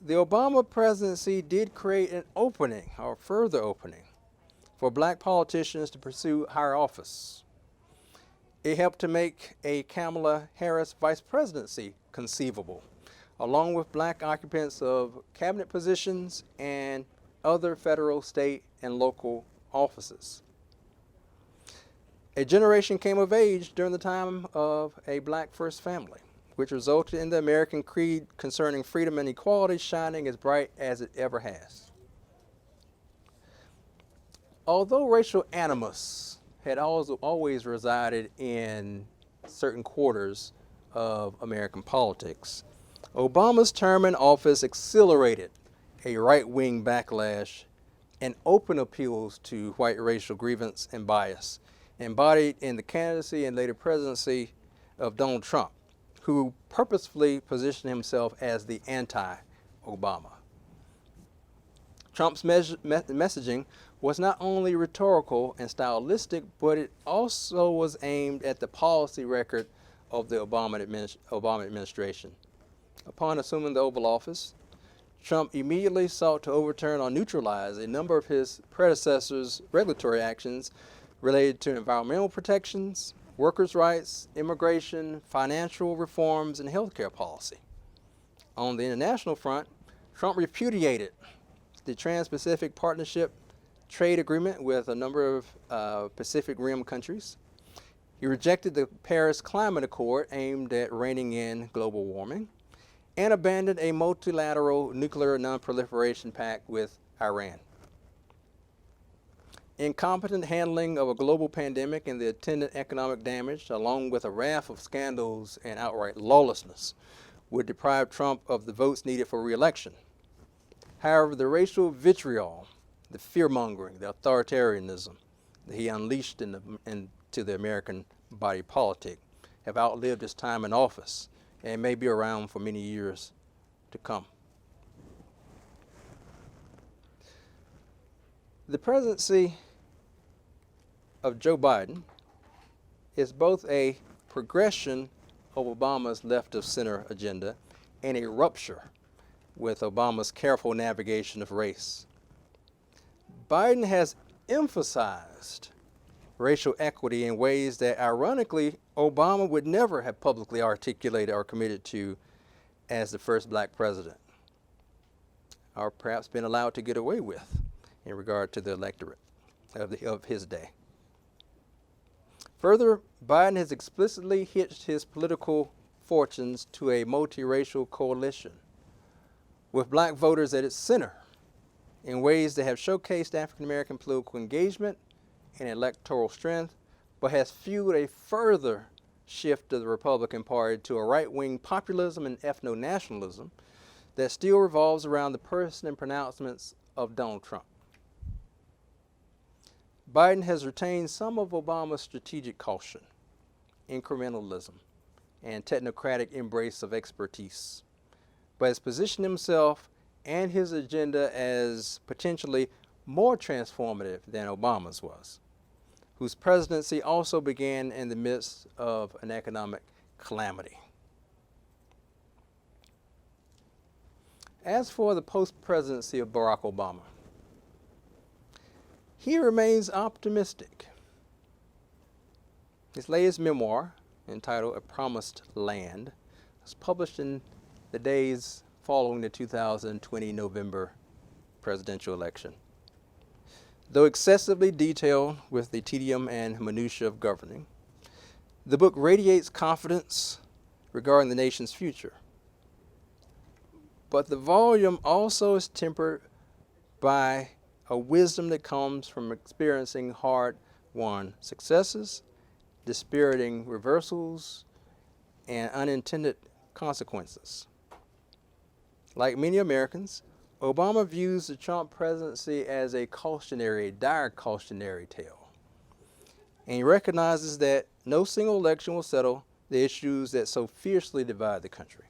The Obama presidency did create an opening, or further opening, for black politicians to pursue higher office. It helped to make a Kamala Harris vice presidency conceivable, along with black occupants of cabinet positions and other federal, state, and local offices. A generation came of age during the time of a black first family, which resulted in the American creed concerning freedom and equality shining as bright as it ever has. Although racial animus had always resided in certain quarters of American politics, Obama's term in office accelerated a right-wing backlash and open appeals to white racial grievance and bias, embodied in the candidacy and later presidency of Donald Trump, who purposefully positioned himself as the anti-Obama. Trump's messaging was not only rhetorical and stylistic, but it also was aimed at the policy record of the Obama administration. Upon assuming the Oval Office, Trump immediately sought to overturn or neutralize a number of his predecessors' regulatory actions related to environmental protections, workers' rights, immigration, financial reforms, and healthcare policy. On the international front, Trump repudiated the Trans-Pacific Partnership trade agreement with a number of Pacific Rim countries. He rejected the Paris Climate Accord aimed at reining in global warming, and abandoned a multilateral nuclear non-proliferation pact with Iran. Incompetent handling of a global pandemic and the attendant economic damage, along with a raft of scandals and outright lawlessness, would deprive Trump of the votes needed for re-election. However, the racial vitriol, the fear-mongering, the authoritarianism that he unleashed into the American body politic have outlived his time in office and may be around for many years to come. The presidency of Joe Biden is both a progression of Obama's left-of-center agenda and a rupture with Obama's careful navigation of race. Biden has emphasized racial equity in ways that, ironically, Obama would never have publicly articulated or committed to as the first black president, or perhaps been allowed to get away with in regard to the electorate of his day. Further, Biden has explicitly hitched his political fortunes to a multiracial coalition with black voters at its center in ways that have showcased African American political engagement and electoral strength, but has fueled a further shift of the Republican Party to a right-wing populism and ethno-nationalism that still revolves around the person and pronouncements of Donald Trump. Biden has retained some of Obama's strategic caution, incrementalism, and technocratic embrace of expertise, but has positioned himself and his agenda as potentially more transformative than Obama's was, whose presidency also began in the midst of an economic calamity. As for the post-presidency of Barack Obama, he remains optimistic. His latest memoir, entitled A Promised Land, was published in the days following the 2020 November presidential election. Though excessively detailed with the tedium and minutiae of governing, the book radiates confidence regarding the nation's future. But the volume also is tempered by a wisdom that comes from experiencing hard-won successes, dispiriting reversals, and unintended consequences. Like many Americans, Obama views the Trump presidency as a dire cautionary tale. And he recognizes that no single election will settle the issues that so fiercely divide the country.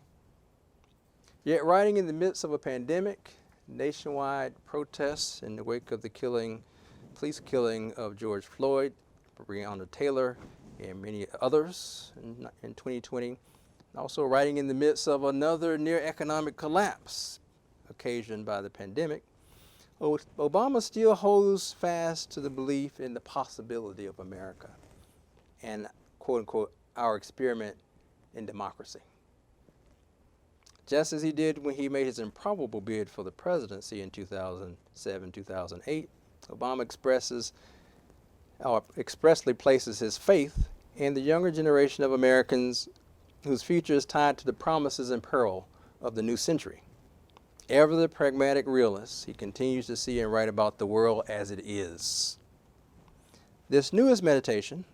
Yet, writing in the midst of a pandemic, nationwide protests in the wake of the police killing of George Floyd, Breonna Taylor, and many others in 2020, also writing in the midst of another near economic collapse occasioned by the pandemic, Obama still holds fast to the belief in the possibility of America and, quote unquote, our experiment in democracy. Just as he did when he made his improbable bid for the presidency in 2007, 2008, Obama expressly places his faith in the younger generation of Americans whose future is tied to the promises and peril of the new century. Ever the pragmatic realist, he continues to see and write about the world as it is. This newest meditation,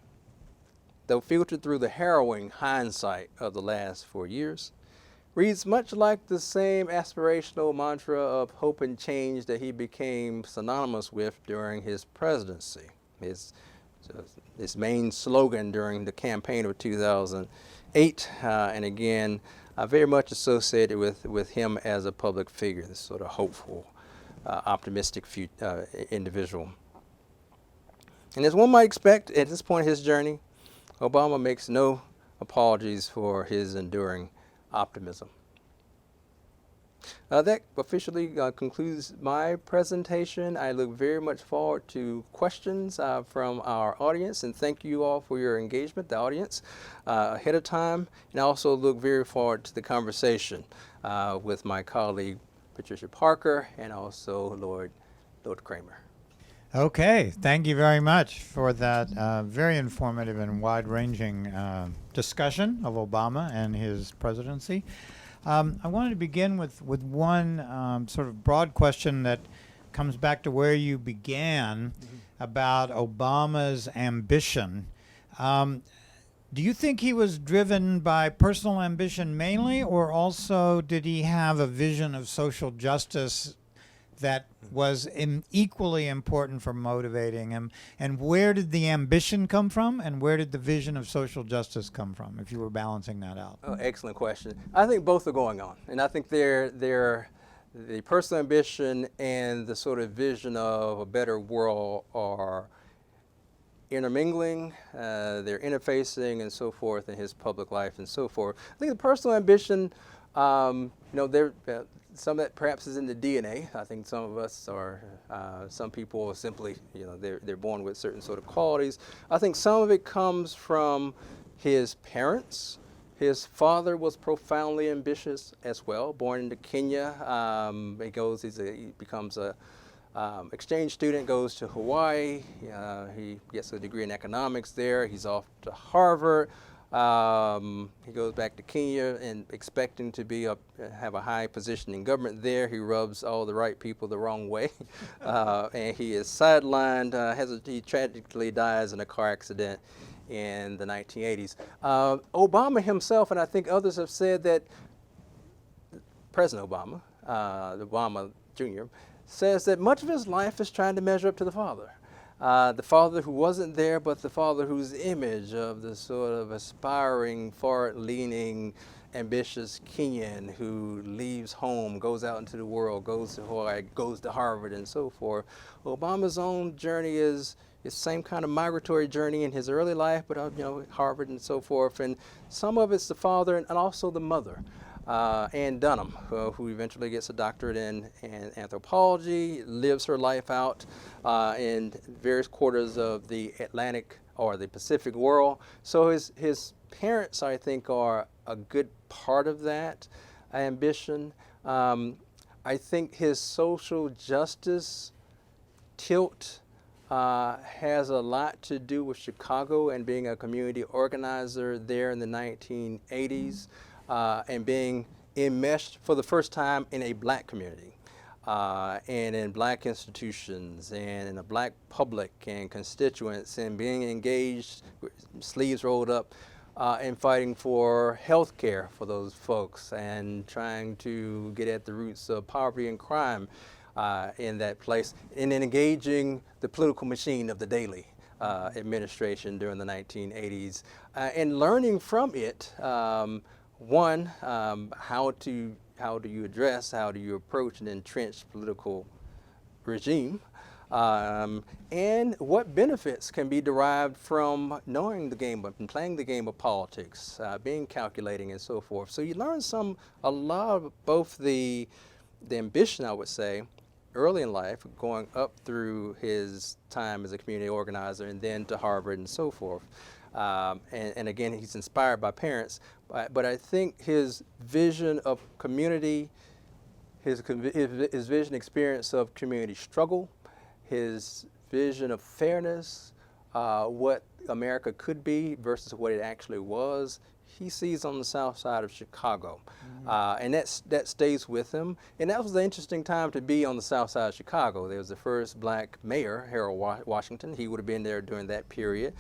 though filtered through the harrowing hindsight of the last 4 years, reads much like the same aspirational mantra of hope and change that he became synonymous with during his presidency, his main slogan during the campaign of 2008, and again, very much associated with him as a public figure, this sort of hopeful, optimistic individual. And as one might expect at this point in his journey, Obama makes no apologies for his enduring optimism. That officially concludes my presentation. I look very much forward to questions from our audience, and thank you all for your engagement, the audience, ahead of time, and I also look very forward to the conversation with my colleague Patricia Parker and also Lord Kramer. Okay, thank you very much for that very informative and wide-ranging discussion of Obama and his presidency. I wanted to begin with one sort of broad question that comes back to where you began about Obama's ambition. Do you think he was driven by personal ambition mainly, or also did he have a vision of social justice that was equally important for motivating him? And where did the ambition come from, and where did the vision of social justice come from, if you were balancing that out? Oh, excellent question. I think both are going on, and I think they're the personal ambition and the sort of vision of a better world are intermingling, they're interfacing and so forth in his public life and so forth. I think the personal ambition, some of that perhaps is in the DNA. I think some of us are, some people are simply, they're born with certain sort of qualities. I think some of it comes from his parents. His father was profoundly ambitious as well. Born into Kenya, he becomes a exchange student, goes to Hawaii. He gets a degree in economics there. He's off to Harvard. He goes back to Kenya and expecting to have a high position in government there. He rubs all the right people the wrong way, and he is sidelined. He tragically dies in a car accident in the 1980s. Obama himself, and I think others have said that President Obama, Obama Jr., says that much of his life is trying to measure up to the father who wasn't there, but the father whose image of the sort of aspiring, forward-leaning, ambitious Kenyan who leaves home, goes out into the world, goes to Hawaii, goes to Harvard, and so forth. Obama's own journey is the same kind of migratory journey in his early life, but Harvard and so forth. And some of it's the father and also the mother. Ann Dunham, who eventually gets a doctorate in anthropology, lives her life out in various quarters of the Atlantic or the Pacific world. So his parents, I think, are a good part of that ambition. I think his social justice tilt has a lot to do with Chicago and being a community organizer there in the 1980s. And being enmeshed for the first time in a black community, and in black institutions, and in a black public and constituents, and being engaged, sleeves rolled up, and fighting for health care for those folks and trying to get at the roots of poverty and crime in that place, and then engaging the political machine of the Daley administration during the 1980s, and learning from it, one, how do you address, how do you approach an entrenched political regime, and what benefits can be derived from knowing the game and playing the game of politics, being calculating and so forth. So you learn a lot of both the ambition, I would say, early in life, going up through his time as a community organizer and then to Harvard and so forth. And again, he's inspired by parents, but I think his vision of community, his vision experience of community struggle, his vision of fairness, what America could be versus what it actually was, he sees on the south side of Chicago. And that stays with him. And that was an interesting time to be on the south side of Chicago. There was the first black mayor, Harold Washington. He would have been there during that period.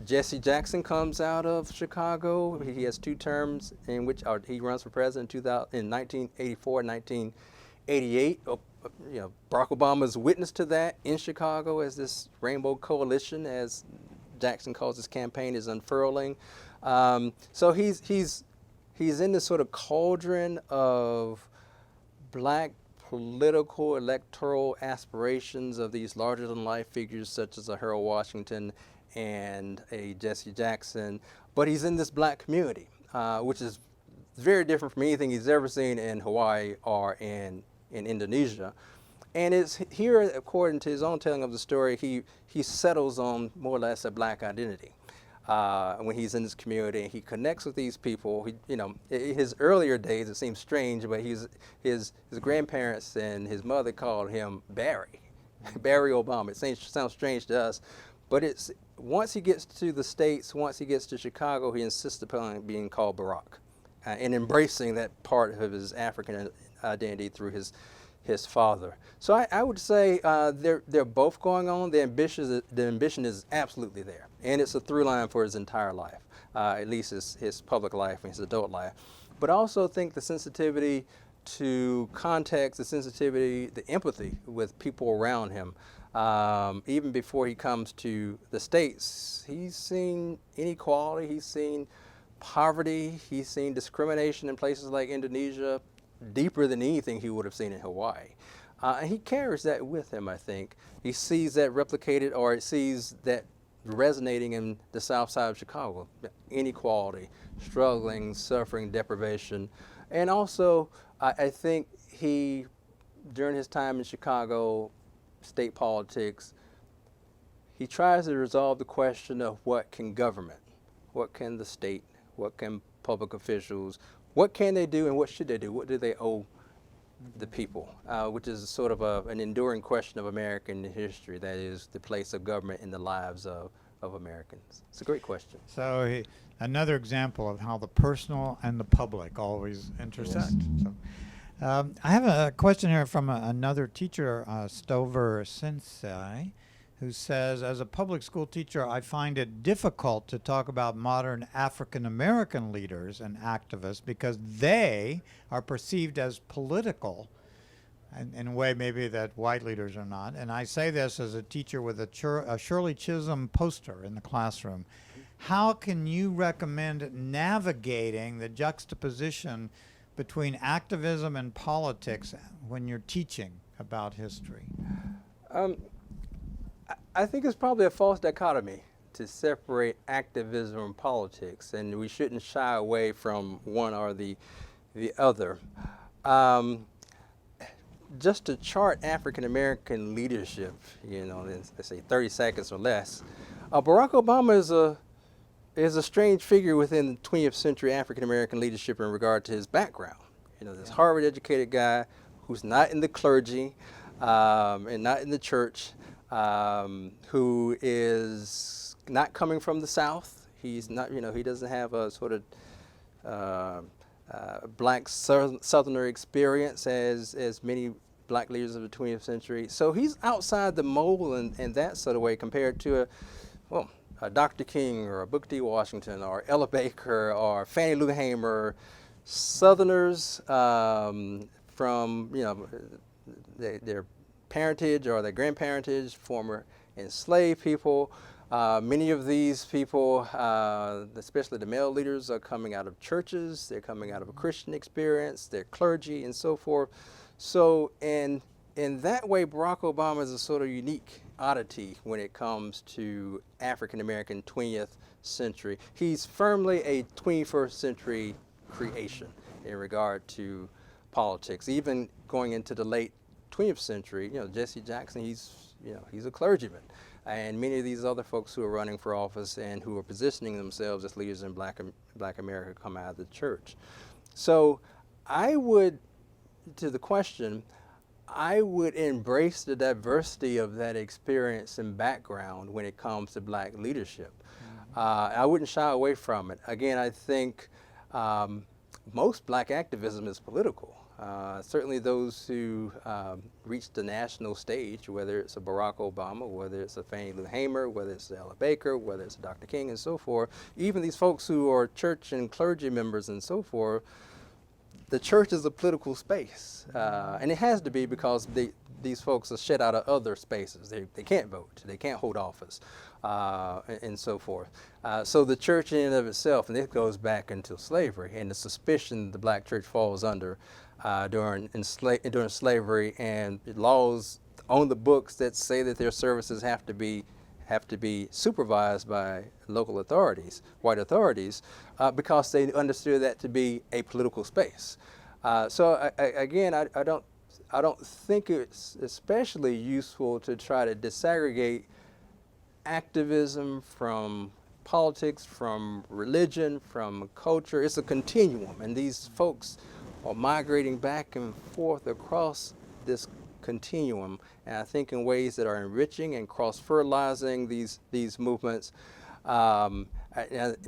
Jesse Jackson comes out of Chicago. He has 2 terms in which he runs for president in 1984 and 1988. Barack Obama's witness to that in Chicago as this rainbow coalition, as Jackson calls his campaign, is unfurling. So he's in this sort of cauldron of black political electoral aspirations of these larger than life figures such as a Harold Washington and a Jesse Jackson, but he's in this black community, which is very different from anything he's ever seen in Hawaii or in Indonesia. And it's here, according to his own telling of the story, he settles on more or less a black identity. When he's in this community, and he connects with these people. His earlier days, it seems strange, but his grandparents and his mother called him Barry, Barry Obama. It sounds strange to us, but once he gets to the States, once he gets to Chicago, he insists upon being called Barack, and embracing that part of his African identity through his father. So I would say they're both going on. The ambition is absolutely there, and it's a through line for his entire life, at least his public life and his adult life. But I also think the sensitivity to context, the sensitivity, the empathy with people around him. Even before he comes to the States, he's seen inequality, he's seen poverty, he's seen discrimination in places like Indonesia, deeper than anything he would have seen in Hawaii. And he carries that with him, I think. He sees that replicated, or he sees that resonating in the south side of Chicago. Inequality, struggling, suffering, deprivation. And also, I think he, during his time in Chicago, state politics, he tries to resolve the question of what can government, what can the state, what can public officials, what can they do and what should they do? What do they owe the people? Which is sort of an enduring question of American history, that is the place of government in the lives of Americans. It's a great question. So another example of how the personal and the public always intersect. Yes. So, I have a question here from another teacher, Stover Sensei, who says, as a public school teacher, I find it difficult to talk about modern African American leaders and activists because they are perceived as political in a way maybe that white leaders are not. And I say this as a teacher with a Shirley Chisholm poster in the classroom. How can you recommend navigating the juxtaposition between activism and politics when you're teaching about history? I think it's probably a false dichotomy to separate activism and politics, and we shouldn't shy away from one or the other. Just to chart African American leadership, let's say 30 seconds or less, Barack Obama is a strange figure within the 20th century African American leadership in regard to his background. This Harvard-educated guy who's not in the clergy and not in the church, who is not coming from the South. He's not, he doesn't have a sort of black Southerner experience as many black leaders of the 20th century. So he's outside the mold in that sort of way compared to a Dr. King or a Booker T. Washington or Ella Baker or Fannie Lou Hamer, Southerners from their parentage or their grandparentage, former enslaved people. Many of these people, especially the male leaders, are coming out of churches. They're coming out of a Christian experience. They're clergy and so forth. So in that way, Barack Obama is a sort of unique oddity when it comes to African-American 20th century. He's firmly a 21st century creation in regard to politics. Even going into the late 20th century, Jesse Jackson, he's a clergyman. And many of these other folks who are running for office and who are positioning themselves as leaders in Black America come out of the church. So to the question, I would embrace the diversity of that experience and background when it comes to Black leadership. I wouldn't shy away from it. Again, I think most Black activism is political. Certainly those who reach the national stage, whether it's a Barack Obama, whether it's a Fannie Lou Hamer, whether it's Ella Baker, whether it's a Dr. King and so forth, even these folks who are church and clergy members and so forth, the church is a political space. And it has to be because these folks are shut out of other spaces. They can't vote, they can't hold office, and so forth. So the church in and of itself, and this goes back into slavery and the suspicion the Black church falls under during slavery, and laws on the books that say that their services have to be supervised by local authorities, white authorities, because they understood that to be a political space. So I don't think it's especially useful to try to disaggregate activism from politics, from religion, from culture. It's a continuum, and these folks are migrating back and forth across this continuum, and I think in ways that are enriching and cross-fertilizing these movements. And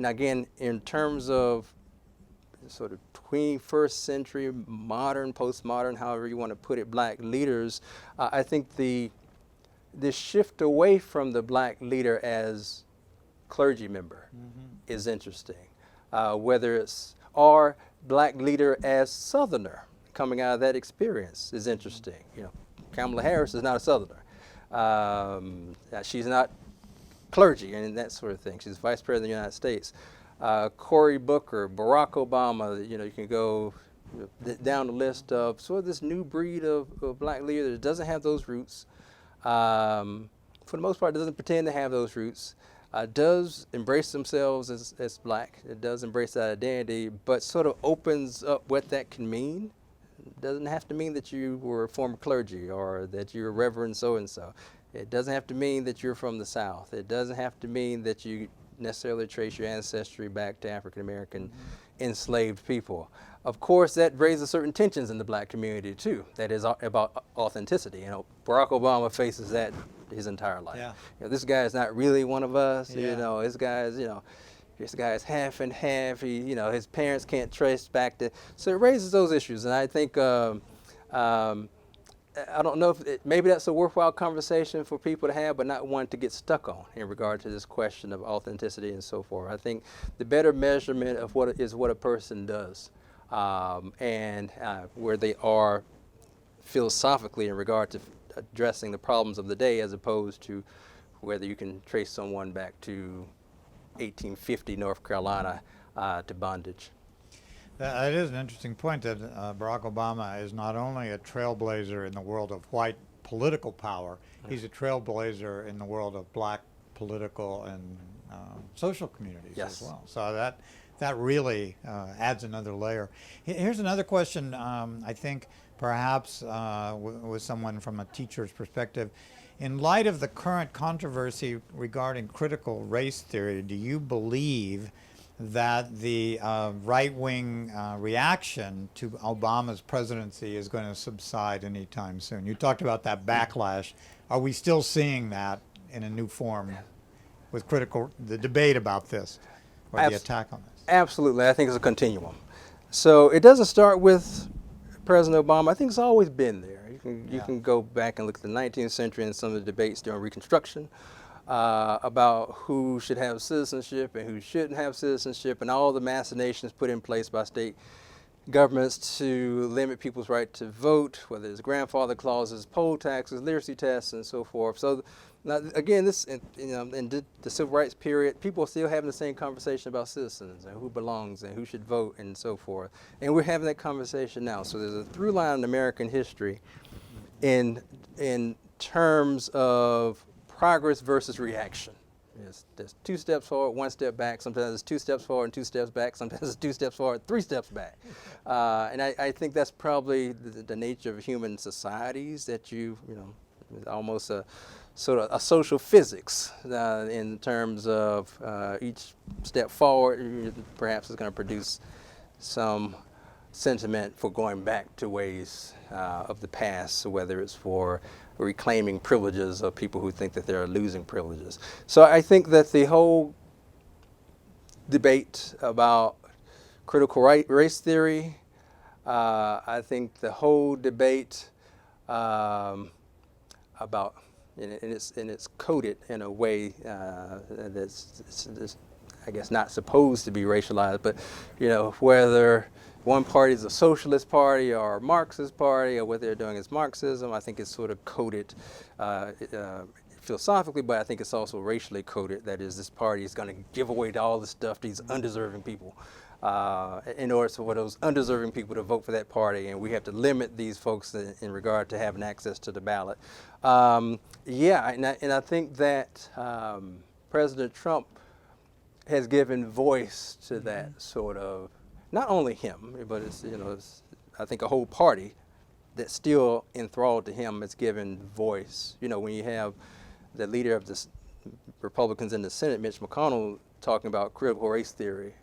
again, in terms of sort of 21st century, modern, postmodern, however you want to put it, Black leaders, I think the shift away from the Black leader as clergy member is interesting. Whether it's or Black leader as Southerner coming out of that experience is interesting. Kamala Harris is not a Southerner. She's not clergy and that sort of thing. She's Vice President of the United States. Cory Booker, Barack Obama, you can go down the list of sort of this new breed of Black leader that doesn't have those roots. For the most part, doesn't pretend to have those roots. Does embrace themselves as Black. It does embrace that identity, but sort of opens up what that can mean. It doesn't have to mean that you were a former clergy or that you're a Reverend so-and-so. It doesn't have to mean that you're from the South. It doesn't have to mean that you necessarily trace your ancestry back to African-American enslaved people. Of course, that raises certain tensions in the Black community too. That is about authenticity. Barack Obama faces that his entire life. Yeah. This guy is not really one of us. Yeah. This guy is half and half. His parents can't trace back to. So it raises those issues, and I think I don't know if maybe that's a worthwhile conversation for people to have, but not one to get stuck on in regard to this question of authenticity and so forth. I think the better measurement of what a person does, and where they are philosophically in regard to addressing the problems of the day, as opposed to whether you can trace someone back to 1850 North Carolina to bondage. That is an interesting point that Barack Obama is not only a trailblazer in the world of white political power, he's a trailblazer in the world of Black political and social communities as well. So that really adds another layer. Here's another question, I think perhaps with someone from a teacher's perspective. In light of the current controversy regarding critical race theory, do you believe that the right-wing reaction to Obama's presidency is going to subside anytime soon? You talked about that backlash. Are we still seeing that in a new form with the debate about this or the attack on this? Absolutely. I think it's a continuum. So it doesn't start with President Obama. I think it's always been there. You can go back and look at the 19th century and some of the debates during Reconstruction. about who should have citizenship and who shouldn't have citizenship, and all the machinations put in place by state governments to limit people's right to vote, whether it's grandfather clauses, poll taxes, literacy tests, and so forth. So now, again, this, in the civil rights period, people are still having the same conversation about citizens and who belongs and who should vote and so forth. And we're having that conversation now. So there's a through line in American history in terms of progress versus reaction. There's 2 steps forward, 1 step back. Sometimes it's 2 steps forward and 2 steps back. Sometimes it's 2 steps forward, 3 steps back. And I think that's probably the nature of human societies, that almost a sort of a social physics in terms of each step forward perhaps is going to produce some sentiment for going back to ways of the past, so whether it's for reclaiming privileges of people who think that they're losing privileges. So I think that the whole debate about critical race theory, I think the whole debate about, and it's coded in a way that's I guess not supposed to be racialized, but whether one party is a socialist party or a Marxist party, or what they're doing is Marxism, I think it's sort of coded philosophically, but I think it's also racially coded. That is, this party is going to give away all this stuff to these undeserving people in order for those undeserving people to vote for that party, and we have to limit these folks in regard to having access to the ballot. And I think that President Trump has given voice to that sort of, not only him, but it's I think a whole party that's still enthralled to him has given voice. When you have the leader of the Republicans in the Senate, Mitch McConnell, talking about critical race theory,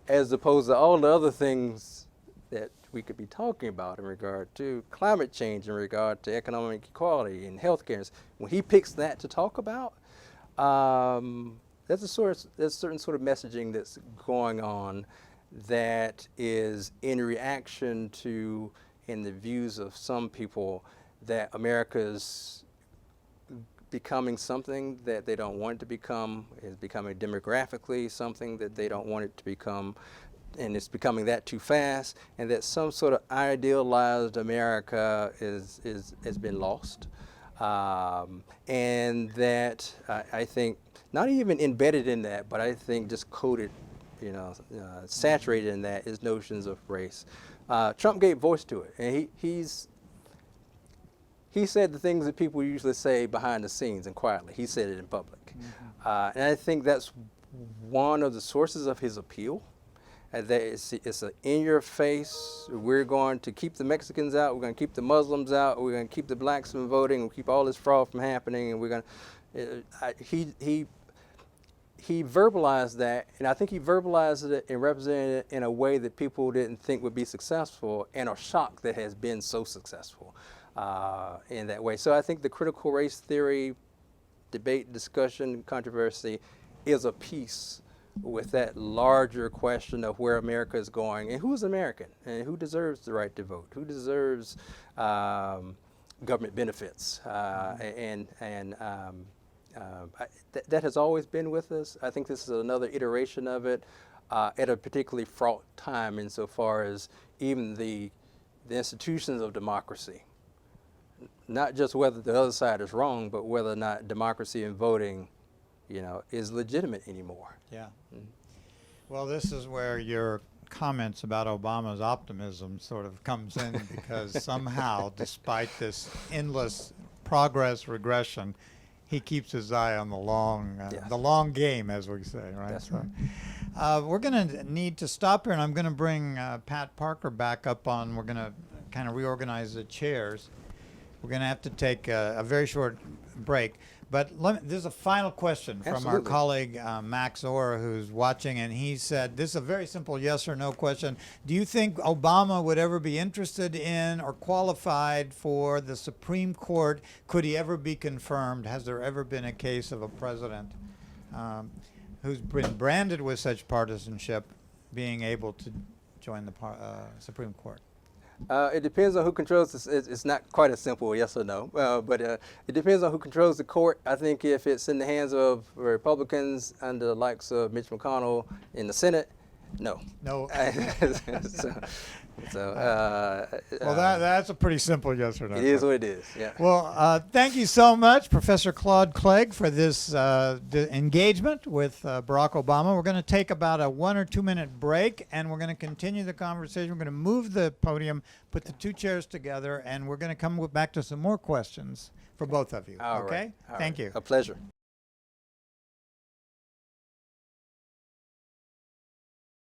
as opposed to all the other things that we could be talking about in regard to climate change, in regard to economic equality and healthcare. When he picks that to talk about, there's a certain sort of messaging that's going on that is in reaction to, in the views of some people, that America's becoming something that they don't want it to become, is becoming demographically something that they don't want it to become, and it's becoming that too fast, and that some sort of idealized America has been lost. And that I think, not even embedded in that, but I think just coded, saturated in that, is notions of race. Trump gave voice to it, and he said the things that people usually say behind the scenes and quietly. He said it in public. And I think that's one of the sources of his appeal. That it's an in-your-face, we're going to keep the Mexicans out, we're going to keep the Muslims out, we're going to keep the blacks from voting, we'll keep all this fraud from happening, and we're going to... He verbalized that, and I think he verbalized it and represented it in a way that people didn't think would be successful, and are shocked that has been so successful in that way. So I think the critical race theory debate, discussion, controversy is a piece with that larger question of where America is going, and who's American, and who deserves the right to vote, who deserves government benefits, that has always been with us. I think this is another iteration of it at a particularly fraught time, insofar as even the institutions of democracy, not just whether the other side is wrong, but whether or not democracy and voting, is legitimate anymore. Yeah. Well, this is where your comments about Obama's optimism sort of comes in, because somehow, despite this endless progress regression, he keeps his eye on the long game, as we say, right? That's right. We're going to need to stop here, and I'm going to bring Pat Parker back up on. We're going to kind of reorganize the chairs. We're going to have to take a very short break. But there's a final question from our colleague Max Orr, who's watching, and he said, this is a very simple yes or no question. Do you think Obama would ever be interested in or qualified for the Supreme Court? Could he ever be confirmed? Has there ever been a case of a president who's been branded with such partisanship being able to join the Supreme Court? It depends on who controls this. It's not quite as simple, yes or no, but it depends on who controls the court. I think if it's in the hands of Republicans under the likes of Mitch McConnell in the Senate, no. No. Well, that's a pretty simple yes or no. It is what it is, yeah. Well, thank you so much, Professor Claude Clegg, for this engagement with Barack Obama. We're going to take about a 1 or 2 minute break, and we're going to continue the conversation. We're going to move the podium, put the two chairs together, and we're going to come back to some more questions for both of you. All okay? right. Thank you. A pleasure.